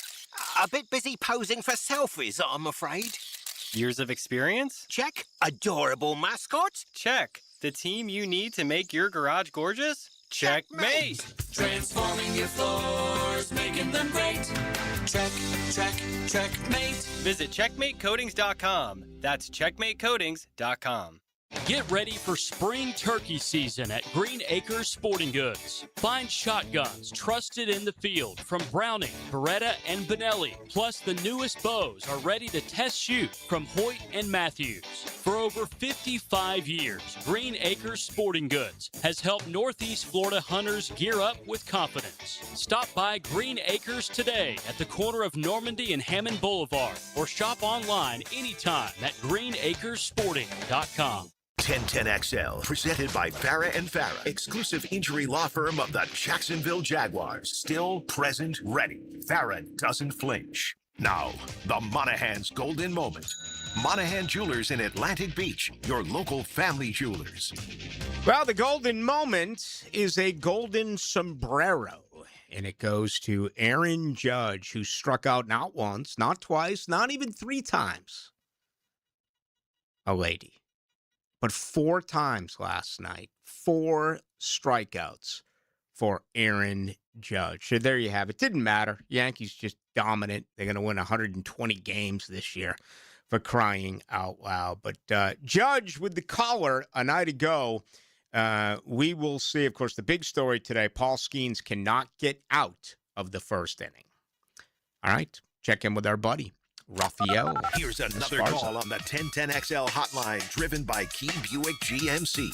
bit busy posing for selfies, I'm afraid.
Years of experience?
Check. Adorable mascot?
Check. The team you need to make your garage gorgeous? Checkmate!
Transforming your floors, making them great. Checkmate.
Visit checkmatecoatings.com. That's checkmatecoatings.com.
Get ready for spring turkey season at Green Acres Sporting Goods. Find shotguns trusted in the field from Browning, Beretta, and Benelli. Plus, the newest bows are ready to test shoot from Hoyt and Matthews. For over 55 years, Green Acres Sporting Goods has helped Northeast Florida hunters gear up with confidence. Stop by Green Acres today at the corner of Normandy and Hammond Boulevard or shop online anytime at greenacresporting.com.
1010XL, presented by Farah and Farah, exclusive injury law firm of the Jacksonville Jaguars. Still present, ready. Farah doesn't flinch. Now, the Monahan's golden moment. Monahan Jewelers in Atlantic Beach, your local family jewelers.
Well, the golden moment is a golden sombrero, and it goes to Aaron Judge, who struck out not once, not twice, not even 3 times. A lady. But 4 times last night. 4 strikeouts for Aaron Judge. So there you have it. Didn't matter. Yankees just dominant. They're going to win 120 games this year, for crying out loud. But Judge with the collar a night ago. We will see, of course, the big story today. Paul Skeens cannot get out of the first inning. All right. Check in with our buddy, Raphael.
Here's another call on the 1010XL hotline, driven by Key Buick GMC,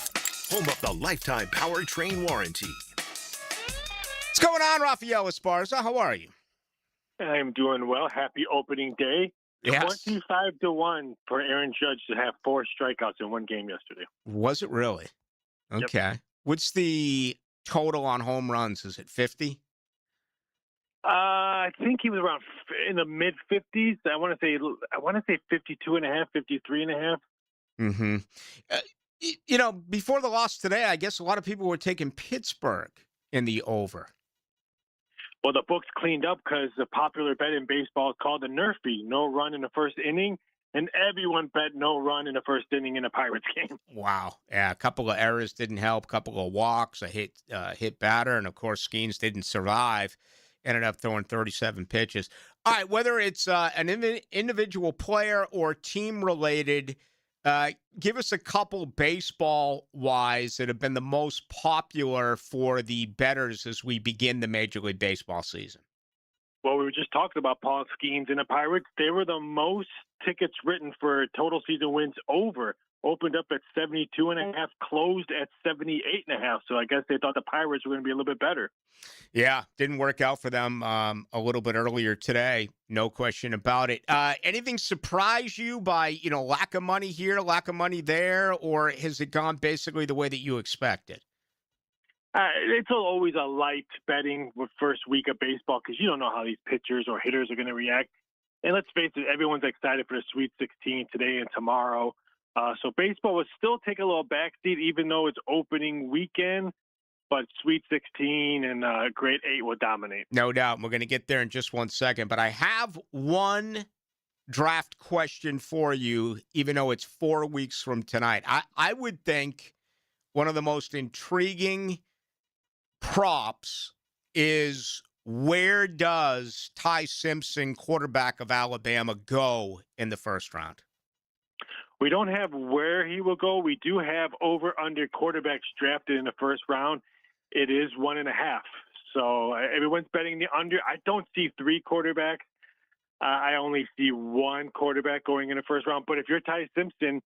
home of the lifetime powertrain warranty.
What's going on, Raphael Esparza? How are you?
I'm doing well. Happy opening day.
Yes.
25-1 for Aaron Judge to have 4 strikeouts in one game yesterday.
Was it really? Okay. What's the total on home runs? Is it 50?
I think he was around in the mid 50s. I want to say 52 and a half, 53 and a half.
Mm-hmm. Before the loss today, I guess a lot of people were taking Pittsburgh in the over.
Well, the books cleaned up because the popular bet in baseball is called the Nerfy, no run in the first inning, and everyone bet no run in the first inning in a Pirates game.
Wow. Yeah, a couple of errors didn't help, a couple of walks, a hit batter, and, of course, Skeens didn't survive, ended up throwing 37 pitches. All right, whether it's an individual player or team-related, give us a couple baseball-wise that have been the most popular for the bettors as we begin the Major League Baseball season.
Well, we were just talking about Paul Skeens and the Pirates. They were the most tickets written for total season wins over. Opened up at 72 and a half, closed at 78 and a half. So I guess they thought the Pirates were going to be a little bit better.
Yeah, didn't work out for them a little bit earlier today. No question about it. Anything surprise you by, lack of money here, lack of money there, or has it gone basically the way that you expected?
It's always a light betting with first week of baseball because you don't know how these pitchers or hitters are going to react. And let's face it, everyone's excited for the Sweet 16 today and tomorrow. So baseball will still take a little backseat, even though it's opening weekend. But Sweet 16 and Grade 8 will dominate.
No doubt. We're going to get there in just 1 second. But I have one draft question for you, even though it's 4 weeks from tonight. I would think one of the most intriguing props is where does Ty Simpson, quarterback of Alabama, go in the first round?
We don't have where he will go. We do have over-under quarterbacks drafted in the first round. It is 1.5. So everyone's betting the under. I don't see 3 quarterbacks. I only see 1 quarterback going in the first round. But if you're Ty Simpson,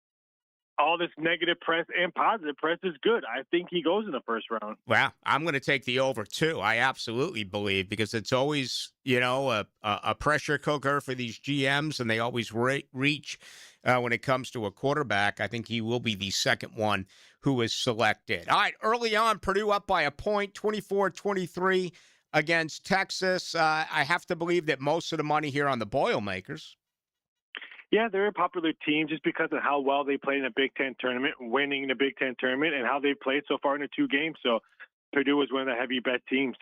all this negative press and positive press is good. I think he goes in the first round.
Well, I'm going to take the over, too. I absolutely believe because it's always, a pressure cooker for these GMs, and they always reach when it comes to a quarterback. I think he will be the second one who is selected. All right, early on, Purdue up by a point, 24-23 against Texas. I have to believe that most of the money here on the Boilermakers.
Yeah, they're a popular team just because of how well they played in the Big Ten tournament, winning the Big Ten tournament, and how they've played so far in the 2 games. So Purdue was one of the heavy bet teams.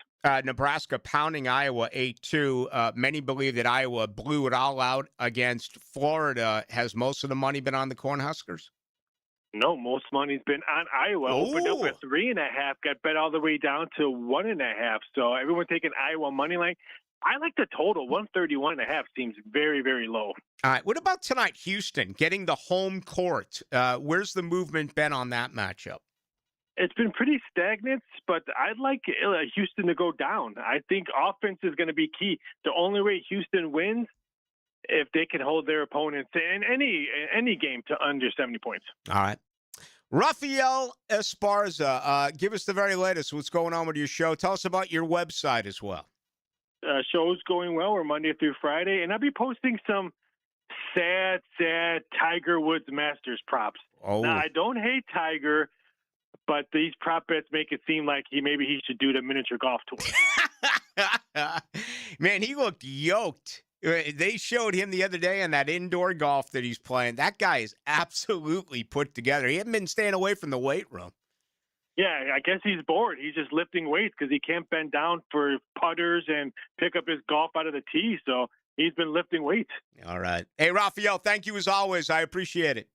Nebraska pounding Iowa 8-2. Many believe that Iowa blew it all out against Florida. Has most of the money been on the Cornhuskers?
No, most money's been on Iowa. Opened up at 3.5, got bet all the way down to 1.5. So everyone taking Iowa money line. I like the total. 131.5 seems very, very low.
All right. What about tonight, Houston, getting the home court? Where's the movement been on that matchup?
It's been pretty stagnant, but I'd like Houston to go down. I think offense is going to be key. The only way Houston wins if they can hold their opponents in any game to under 70 points.
All right. Rafael Esparza, give us the very latest. What's going on with your show? Tell us about your website as well.
Show's going well. We're Monday through Friday, and I'll be posting some sad Tiger Woods Masters props.
Oh.
Now, I don't hate Tiger, but these prop bets make it seem like maybe he should do the miniature golf tour.
Man, he looked yoked. They showed him the other day on that indoor golf that he's playing. That guy is absolutely put together. He hasn't been staying away from the weight room.
Yeah, I guess he's bored. He's just lifting weights because he can't bend down for putters and pick up his golf out of the tee. So he's been lifting weights.
All right. Hey, Rafael, thank you as always. I appreciate it.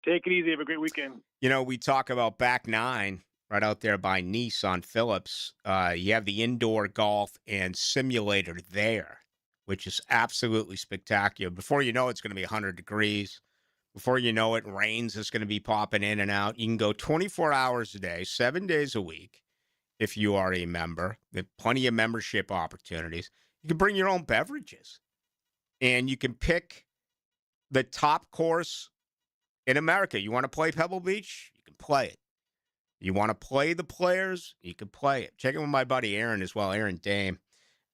Take it easy. Have a great weekend.
We talk about Back Nine right out there by Nice on Phillips. You have the indoor golf and simulator there, which is absolutely spectacular. Before you know it, it's going to be 100 degrees. Before you know it, rains is going to be popping in and out. You can go 24 hours a day, 7 days a week if you are a member. There's plenty of membership opportunities. You can bring your own beverages. And you can pick the top course in America. You want to play Pebble Beach? You can play it. You want to play the players? You can play it. Check in with my buddy Aaron as well, Aaron Dame,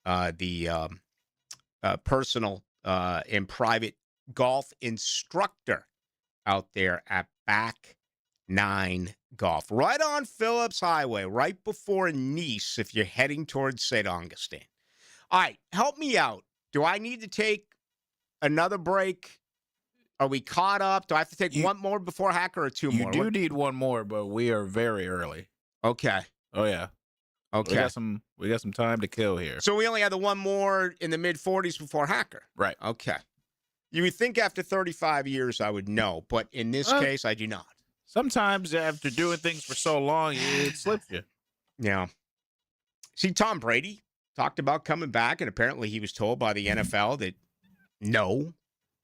the personal and private golf instructor out there at Back 9 Golf. Right on Phillips Highway, right before Nice if you're heading towards St. Augustine. All right, help me out. Do I need to take another break? Are we caught up? Do I have to take one more before Hacker or two more?
You do need one more, but we are very early.
Okay.
Oh yeah.
Okay.
We got some time to kill here.
So we only have the one more in the mid-40s before Hacker.
Right.
Okay. You would think after 35 years I would know, but in this case I do not.
Sometimes after doing things for so long, it slips you.
Yeah. See, Tom Brady talked about coming back, and apparently he was told by the NFL that no,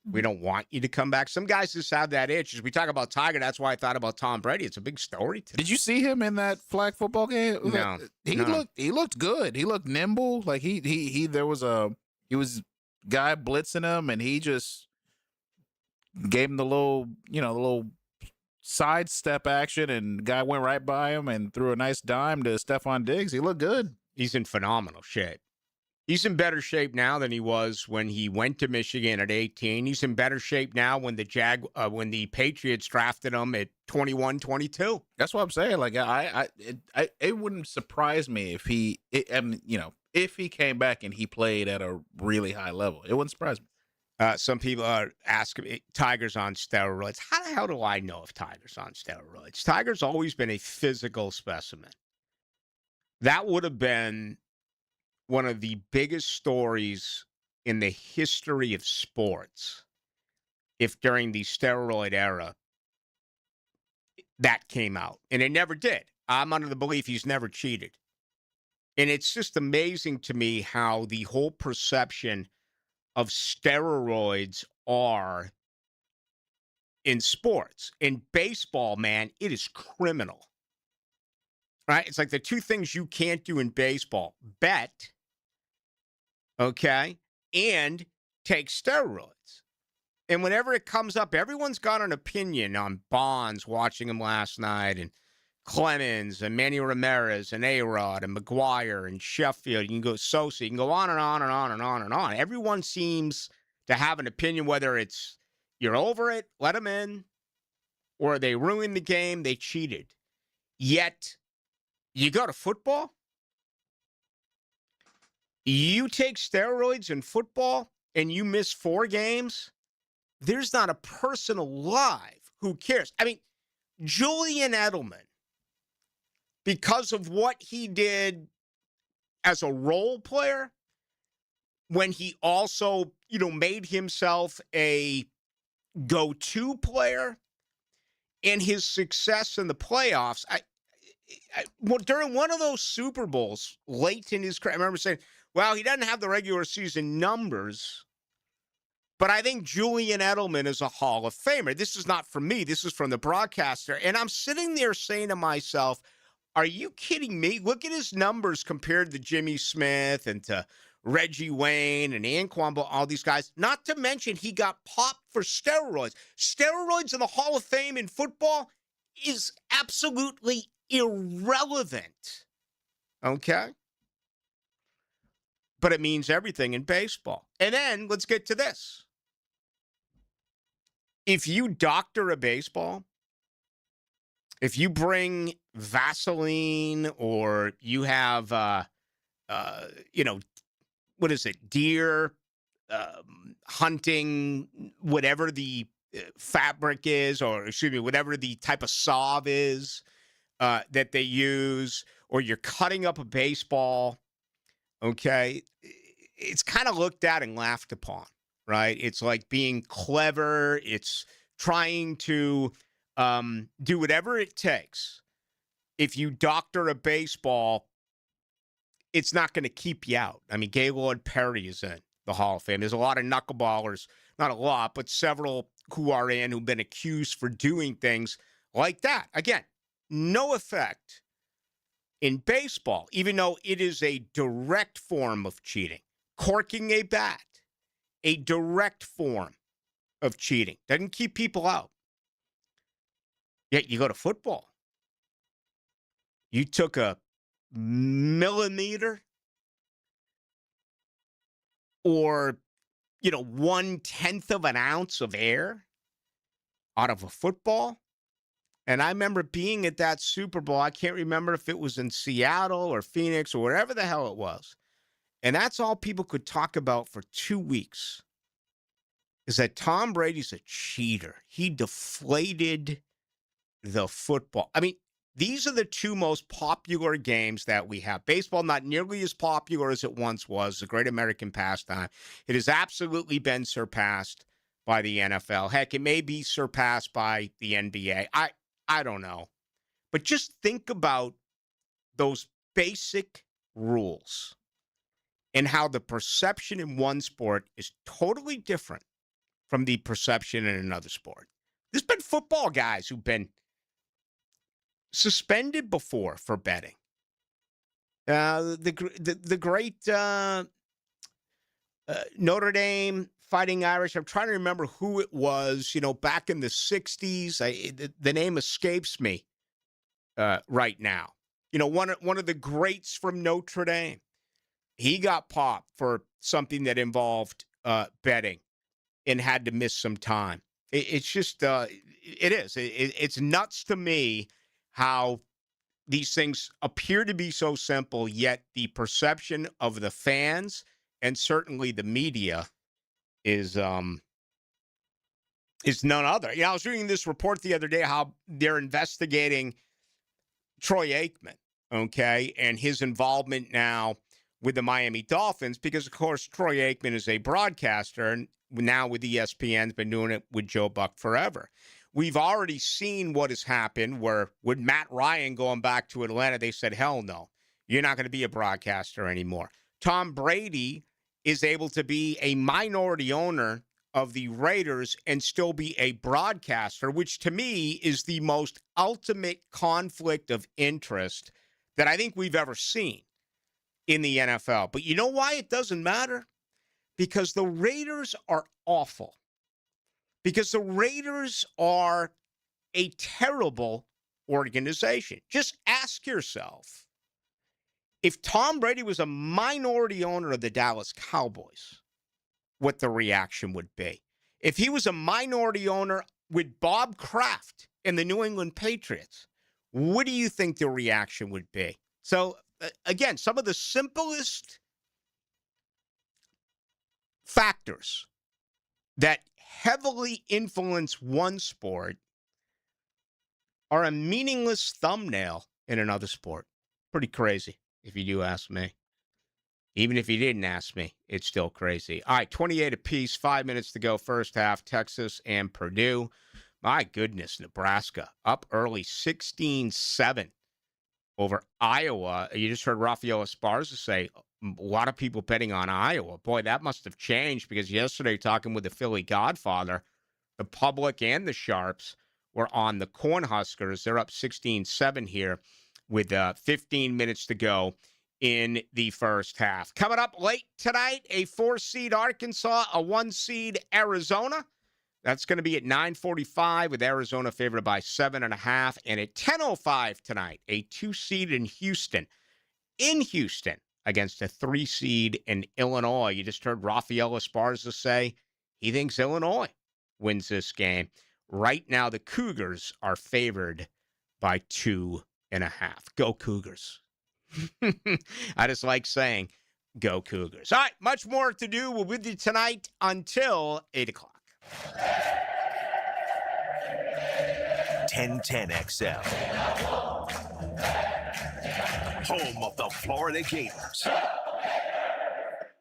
we don't want you to come back. Some guys just have that itch. As we talk about Tiger, that's why I thought about Tom Brady. It's a big story today.
Did you see him in that flag football game?
No.
He looked good. He looked nimble. Like he was guy blitzing him, and he just gave him the little sidestep action, and the guy went right by him and threw a nice dime to Stephon Diggs. He looked good.
He's in phenomenal shape. He's in better shape now than he was when he went to Michigan at 18. He's in better shape now when the Patriots drafted him at 21, 22.
That's what I'm saying. Like it wouldn't surprise me if if he came back and he played at a really high level. It wouldn't surprise me.
Some people are asking, Tiger's on steroids. How the hell do I know if Tiger's on steroids? Tiger's always been a physical specimen. That would have been one of the biggest stories in the history of sports if during the steroid era that came out. And it never did. I'm under the belief he's never cheated. And it's just amazing to me how the whole perception of steroids are in sports. In baseball, man, it is criminal. Right? It's like the two things you can't do in baseball: bet, okay, and take steroids. And whenever it comes up, everyone's got an opinion on Bonds, watching him last night, and Clemens, and Manny Ramirez, and A-Rod, and McGuire, and Sheffield. You can go Sosa. You can go on and on and on and on and on. Everyone seems to have an opinion, whether it's you're over it, let them in, or they ruined the game, they cheated. Yet, you go to football, you take steroids in football, and you miss 4 games, there's not a person alive who cares. I mean, Julian Edelman, because of what he did as a role player, when he also, made himself a go-to player, and his success in the playoffs, during one of those Super Bowls late in his career, I remember saying, well, he doesn't have the regular season numbers, but I think Julian Edelman is a Hall of Famer. This is not from me. This is from the broadcaster. And I'm sitting there saying to myself, are you kidding me? Look at his numbers compared to Jimmy Smith and to Reggie Wayne and Anquan, all these guys. Not to mention he got popped for steroids. Steroids in the Hall of Fame in football is absolutely irrelevant. Okay? But it means everything in baseball. And then let's get to this. If you doctor a baseball, if you bring Vaseline or you have, what is it, deer hunting, whatever the fabric is, or excuse me, whatever the type of salve is that they use, or you're cutting up a baseball, okay, it's kind of looked at and laughed upon, right? It's like being clever. It's trying to do whatever it takes. If you doctor a baseball, it's not going to keep you out. I mean, Gaylord Perry is in the Hall of Fame. There's a lot of knuckleballers, not a lot, but several who are in who've been accused for doing things like that. Again, no effect in baseball, even though it is a direct form of cheating. Corking a bat, a direct form of cheating. Doesn't keep people out. Yet you go to football. You took a millimeter or, 1/10 of an ounce of air out of a football, And I remember being at that Super Bowl. I can't remember if it was in Seattle or Phoenix or wherever the hell it was. And that's all people could talk about for 2 weeks, is that Tom Brady's a cheater. He deflated the football. I mean, these are the two most popular games that we have. Baseball, not nearly as popular as it once was, the great American pastime. It has absolutely been surpassed by the NFL. Heck, it may be surpassed by the NBA. I don't know. But just think about those basic rules and how the perception in one sport is totally different from the perception in another sport. There's been football guys who've been suspended before for betting. The great Notre Dame Fighting Irish, I'm trying to remember who it was, back in the 60s. The name escapes me right now. One of the greats from Notre Dame. He got popped for something that involved betting and had to miss some time. It's just, it is. It's nuts to me how these things appear to be so simple, yet the perception of the fans and certainly the media is none other. I was reading this report the other day how they're investigating Troy Aikman, okay, and his involvement now with the Miami Dolphins, because, of course, Troy Aikman is a broadcaster, and now with ESPN, has been doing it with Joe Buck forever. We've already seen what has happened where with Matt Ryan going back to Atlanta, they said, hell no, you're not going to be a broadcaster anymore. Tom Brady is able to be a minority owner of the Raiders and still be a broadcaster, which to me is the most ultimate conflict of interest that I think we've ever seen in the NFL. But you know why it doesn't matter? Because the Raiders are awful. Because the Raiders are a terrible organization. Just ask yourself, if Tom Brady was a minority owner of the Dallas Cowboys, what the reaction would be. If he was a minority owner with Bob Kraft in the New England Patriots, what do you think the reaction would be? So, again, some of the simplest factors that heavily influence one sport are a meaningless thumbnail in another sport. Pretty crazy, if you do ask me. Even if you didn't ask me, it's still crazy. All right, 28 apiece, 5 minutes to go, first half, Texas and Purdue. My goodness, Nebraska up early, 16-7 over Iowa. You just heard Rafael Esparza say a lot of people betting on Iowa. Boy, that must have changed, because yesterday, talking with the Philly Godfather, the public and the Sharps were on the Cornhuskers. They're up 16-7 here with 15 minutes to go in the first half. Coming up late tonight, a 4-seed Arkansas, a 1-seed Arizona. That's going to be at 9:45 with Arizona favored by 7.5. And at 10:05 tonight, a 2-seed in Houston against a 3-seed in Illinois. You just heard Rafael Esparza say he thinks Illinois wins this game. Right now, the Cougars are favored by 2.5. Go Cougars. I just like saying, go Cougars. All right, much more to do. We're with you tonight until 8 o'clock.
1010XL. Home of the Florida Gators.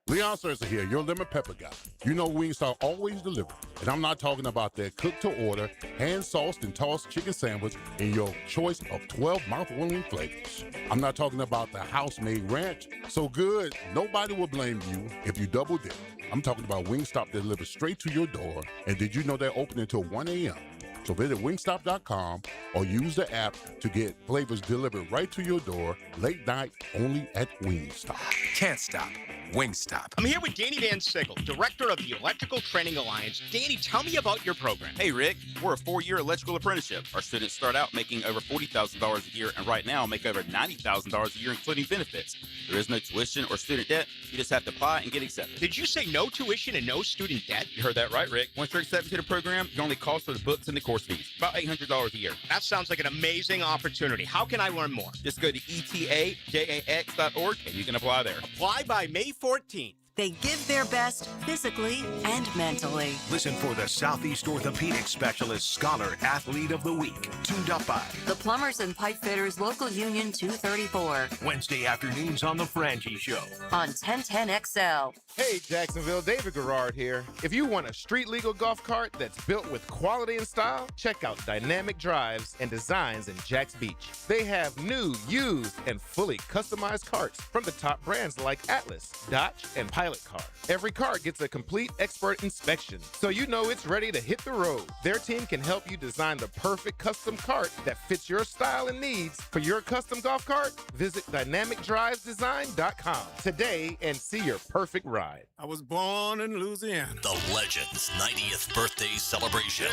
Leon Serza here, your lemon pepper guy. You know Wingstop always delivers. And I'm not talking about their cooked-to-order, hand-sauced and tossed chicken sandwich in your choice of 12 mouth-watering flavors. I'm not talking about the house-made ranch. So good, nobody will blame you if you double dip. I'm talking about Wingstop that delivers straight to your door. And did you know they're open until 1 a.m.? So visit Wingstop.com or use the app to get flavors delivered right to your door late night only at Wingstop.
Can't stop.
Wingstop.
I'm here with Danny Van Sickle, director of the Electrical Training Alliance. Danny, tell me about your program.
Hey, Rick. We're a 4-year electrical apprenticeship. Our students start out making over $40,000 a year and right now make over $90,000 a year, including benefits. There is no tuition or student debt. You just have to apply and get accepted.
Did you say no tuition and no student debt?
You heard that right, Rick. Once you're accepted to the program, your only cost for the books and the course fees. About $800 a year.
That sounds like an amazing opportunity. How can I learn more?
Just go to etajax.org and you can apply there.
Apply by May 14th.
They give their best physically and mentally.
Listen for the Southeast Orthopedic Specialist Scholar Athlete of the Week, tuned up by
The Plumbers and Pipe Fitters Local Union 234.
Wednesday afternoons on The Frangie Show.
On 1010XL.
Hey, Jacksonville, David Garrard here. If you want a street legal golf cart that's built with quality and style, check out Dynamic Drives and Designs in Jacks Beach. They have new, used, and fully customized carts from the top brands like Atlas, Dodge, and Pilot Car. Every cart gets a complete expert inspection, so you know it's ready to hit the road. Their team can help you design the perfect custom cart that fits your style and needs. For your custom golf cart, visit dynamicdrivesdesign.com today and see your perfect ride.
I was born in Louisiana.
The Legends 90th birthday celebration.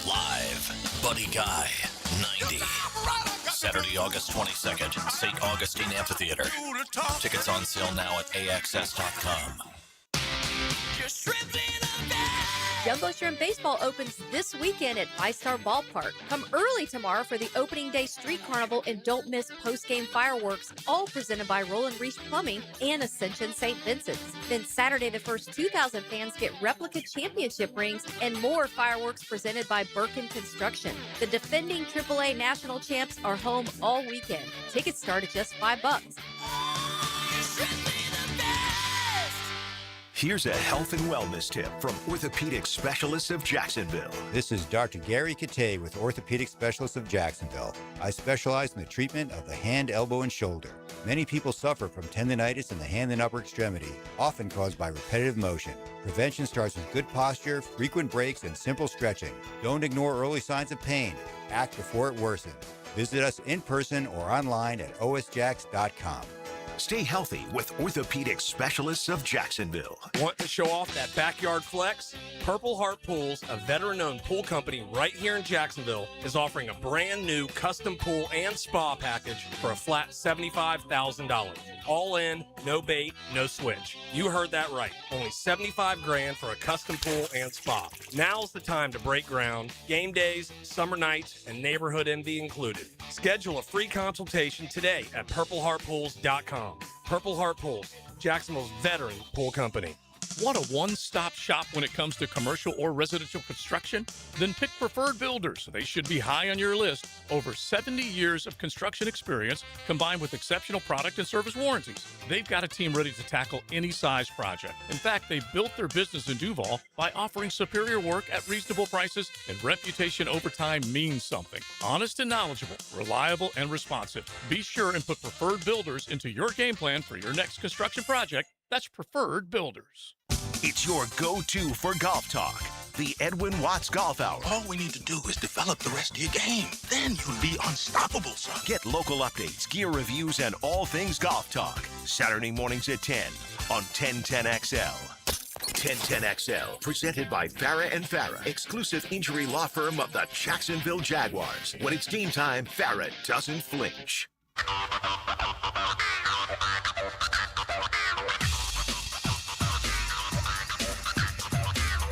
Live. Buddy Guy, 90. Saturday, August 22nd, St. Augustine Amphitheater. Tickets on sale now at AXS.com.
Jumbo Shrimp Baseball opens this weekend at Five Star Ballpark. Come early tomorrow for the opening day street carnival and don't miss post-game fireworks, all presented by Roland Reese Plumbing and Ascension St. Vincent's. Then Saturday, the first 2,000 fans get replica championship rings and more fireworks presented by Birkin Construction. The defending AAA national champs are home all weekend. Tickets start at just $5.
Here's a health and wellness tip from Orthopedic Specialists of Jacksonville.
This is Dr. Gary Katay with Orthopedic Specialists of Jacksonville. I specialize in the treatment of the hand, elbow, and shoulder. Many people suffer from tendonitis in the hand and upper extremity, often caused by repetitive motion. Prevention starts with good posture, frequent breaks, and simple stretching. Don't ignore early signs of pain. Act before it worsens. Visit us in person or online at osjax.com.
Stay healthy with Orthopedic Specialists of Jacksonville.
Want to show off that backyard flex? Purple Heart Pools, a veteran-owned pool company right here in Jacksonville, is offering a brand new custom pool and spa package for a flat $75,000. All in, no bait, no switch. You heard that right. Only $75,000 for a custom pool and spa. Now's the time to break ground. Game days, summer nights, and neighborhood envy included. Schedule a free consultation today at purpleheartpools.com. Purple Heart Pools, Jacksonville's veteran pool company.
Want a one-stop shop when it comes to commercial or residential construction? Then pick Preferred Builders. They should be high on your list. Over 70 years of construction experience combined with exceptional product and service warranties. They've got a team ready to tackle any size project. In fact, they've built their business in Duval by offering superior work at reasonable prices, and reputation over time means something. Honest and knowledgeable, reliable and responsive. Be sure and put Preferred Builders into your game plan for your next construction project. That's Preferred Builders.
It's your go-to for golf talk. The Edwin Watts Golf Hour.
All we need to do is develop the rest of your game. Then you'll be unstoppable, son.
Get local updates, gear reviews, and all things golf talk. Saturday mornings at 10 on 1010XL. 1010XL, presented by Farah and Farah, exclusive injury law firm of the Jacksonville Jaguars. When it's game time, Farah doesn't flinch.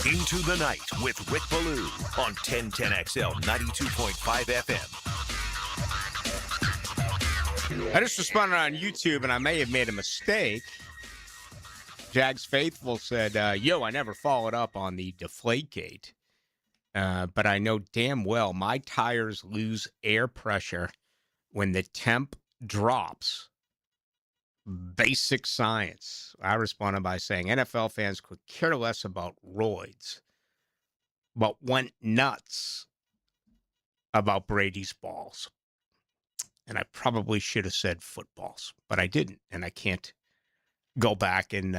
Into the Night with Rick Ballou on 1010XL 92.5 FM.
I just responded on YouTube, and I may have made a mistake. Jags Faithful said, yo, I never followed up on the Deflategate, but I know damn well my tires lose air pressure when the temp drops. Basic science. I responded by saying NFL fans could care less about roids, but went nuts about Brady's balls. And I probably should have said footballs, but I didn't, and I can't go back and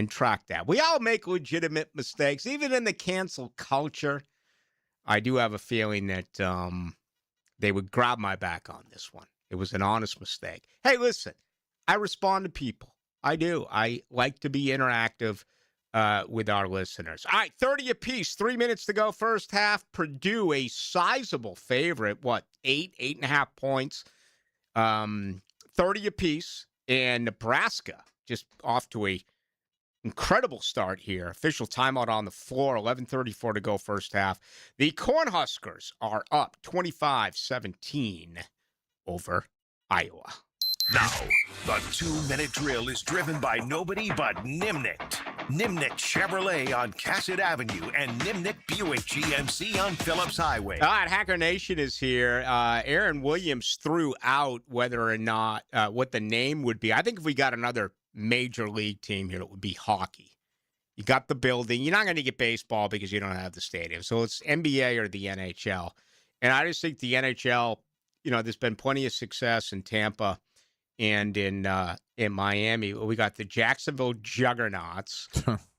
track that. We all make legitimate mistakes, even in the cancel culture. I do have a feeling that they would grab my back on this one. It was an honest mistake. Hey, listen. I respond to people. I do. I like to be interactive with our listeners. All right, 30 apiece, 3 minutes to go first half. Purdue, a sizable favorite, 8.5 points, 30 apiece. And Nebraska just off to a incredible start here. Official timeout on the floor, 11:34 to go first half. The Cornhuskers are up 25-17 over Iowa.
Now, the 2-minute drill is driven by nobody but Nimnicht. Nimnicht Chevrolet on Cassett Avenue and Nimnicht Buick GMC on Phillips Highway.
All right, Hacker Nation is here. Aaron Williams threw out whether or not what the name would be. I think if we got another major league team here, it would be hockey. You got the building. You're not going to get baseball because you don't have the stadium. So it's NBA or the NHL. And I just think the NHL, there's been plenty of success in Tampa and in Miami. We got the Jacksonville Juggernauts.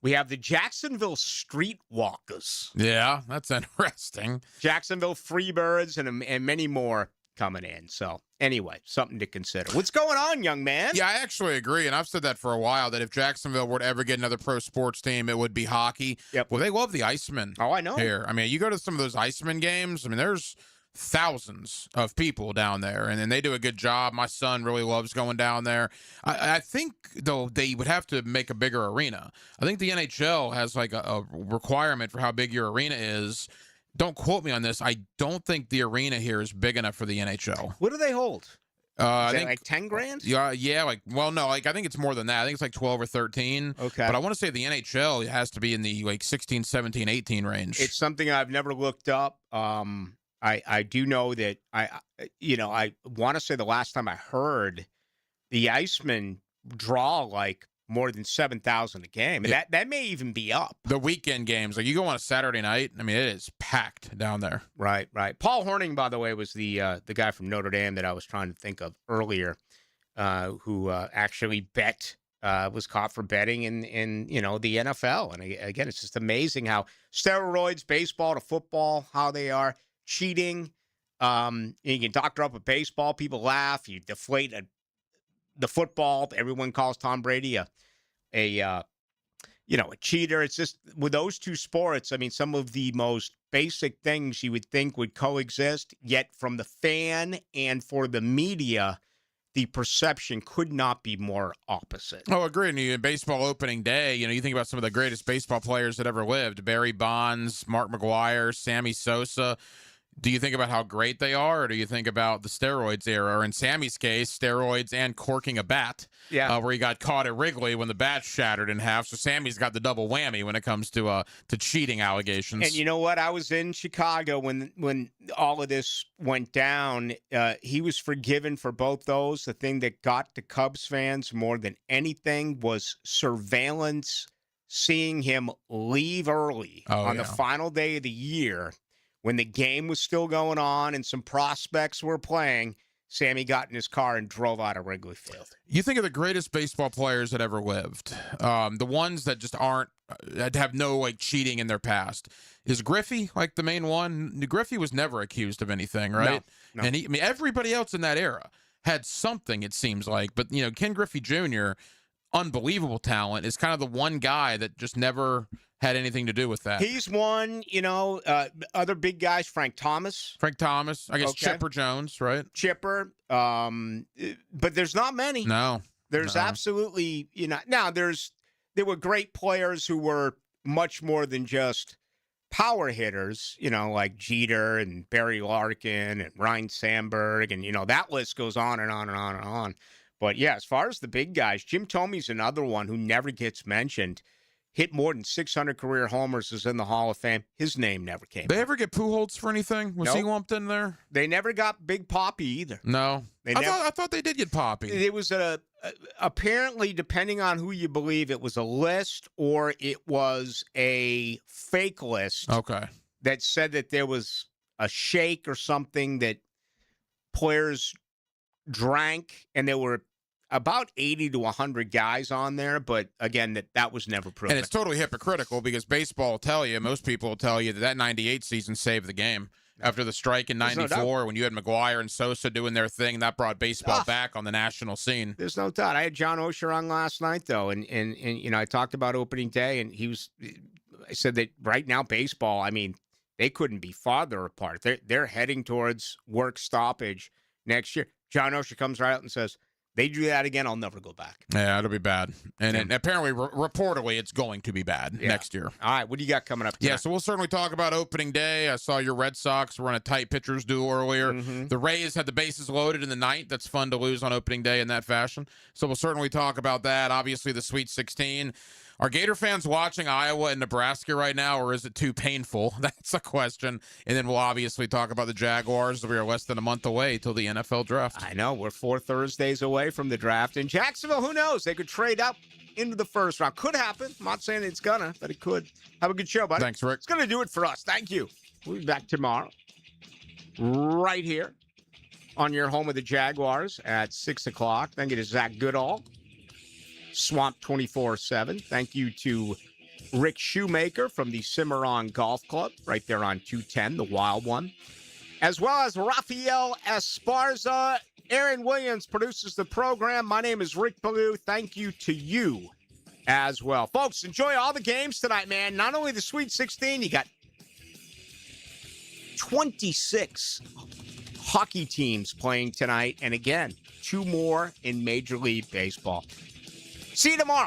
We have the Jacksonville Streetwalkers.
Yeah, that's interesting.
Jacksonville Freebirds and many more coming in. So anyway, something to consider. What's going on, young man?
Yeah, I actually agree, and I've said that for a while, that if Jacksonville were to ever get another pro sports team, it would be hockey.
Yep.
Well, they love the Icemen.
Oh, I know.
Here. I mean, you go to some of those Icemen games, there's thousands of people down there, and they do a good job. My son really loves going down there. I think, though, they would have to make a bigger arena. I think the NHL has like a requirement for how big your arena is. Don't quote me on this. I don't think the arena here is big enough for the NHL.
What do they hold?
I think
like 10 grand?
Yeah, I think it's more than that. I think it's like 12 or 13.
Okay.
But I want to say the NHL has to be in the 16, 17, 18 range.
It's something I've never looked up. I do know that I want to say the last time I heard the Icemen draw like more than 7,000 a game. And that may even be up.
The weekend games, like you go on a Saturday night, it is packed down there.
Right. Paul Hornung, by the way, was the guy from Notre Dame that I was trying to think of earlier, who actually was caught for betting in the NFL. And again, it's just amazing how steroids, baseball to football, how they are cheating. You can doctor up a baseball, people laugh. You deflate the football. Everyone calls Tom Brady a cheater. It's just with those two sports. Some of the most basic things you would think would coexist, yet from the fan and for the media, the perception could not be more opposite.
Oh, agreed. And baseball opening day, you think about some of the greatest baseball players that ever lived: Barry Bonds, Mark McGwire, Sammy Sosa. Do you think about how great they are, or do you think about the steroids era? Or in Sammy's case, steroids and corking a bat, where he got caught at Wrigley when the bat shattered in half. So Sammy's got the double whammy when it comes to cheating allegations.
And you know what? I was in Chicago when all of this went down. He was forgiven for both those. The thing that got to Cubs fans more than anything was surveillance, seeing him leave early on the final day of the year. When the game was still going on and some prospects were playing, Sammy got in his car and drove out of Wrigley Field.
You think of the greatest baseball players that ever lived, the ones that just that have no cheating in their past. Is Griffey the main one? Griffey was never accused of anything, right?
No.
And everybody else in that era had something, it seems like. But Ken Griffey Jr., unbelievable talent, is kind of the one guy that just never had anything to do with that.
He's one, other big guys, Frank Thomas.
I guess Chipper Jones, right?
Chipper. But there's not many.
No.
There's absolutely, now there were great players who were much more than just power hitters, like Jeter and Barry Larkin and Ryne Sandberg. And, that list goes on and on and on and on. But, yeah, as far as the big guys, Jim Thomey's another one who never gets mentioned. Hit more than 600 career homers, is in the Hall of Fame. His name never came
They ever get Pujols for anything? Was he lumped in there?
They never got Big Papi either.
No. I thought they did get Papi.
It was apparently, depending on who you believe, it was a list or it was a fake list.
Okay.
That said that there was a shake or something that players drank, and there were about 80 to 100 guys on there, but again, that was never proven.
And it's totally hypocritical because baseball will tell you, most people will tell you that 98 season saved the game. after the strike in
There's no
'94 when you had McGuire and Sosa doing their thing. That brought baseball
Ah.
back on the national scene.
There's no doubt. I had John Osher on last night, though, and you know, I talked about opening day, and I said that right now baseball, I mean, they couldn't be farther apart. They're heading towards work stoppage next year. John Osher comes right out and says, they do that again, I'll never go back.
Yeah, it'll be bad. And apparently, reportedly, it's going to be bad next year.
All right, what do you got coming up tonight?
Yeah, so we'll certainly talk about opening day. I saw your Red Sox were in a tight pitcher's duel earlier. The Rays had the bases loaded in the ninth. That's fun to lose on opening day in that fashion. So we'll certainly talk about that. Obviously, the Sweet 16. Are Gator fans watching Iowa and Nebraska right now, or is it too painful? That's a question. And then we'll obviously talk about the Jaguars. We are less than a month away till the NFL draft.
I know. We're 4 Thursdays away from the draft. In Jacksonville, who knows? They could trade up into the first round. Could happen. I'm not saying it's gonna, but it could. Have a good show, buddy.
Thanks, Rick.
It's going to do it for us. Thank you. We'll be back tomorrow right here on your home of the Jaguars at 6 o'clock. Thank you to Zach Goodall, Swamp 24/7. Thank you to Rick Shoemaker from the Cimarron Golf Club right there on 210, the wild one, as well as Rafael Esparza. Aaron Williams produces the program. My name is Rick Ballou. Thank you to you as well. Folks, enjoy all the games tonight, man. Not only the Sweet 16, you got 26 hockey teams playing tonight. And again, 2 more in Major League Baseball. See you tomorrow.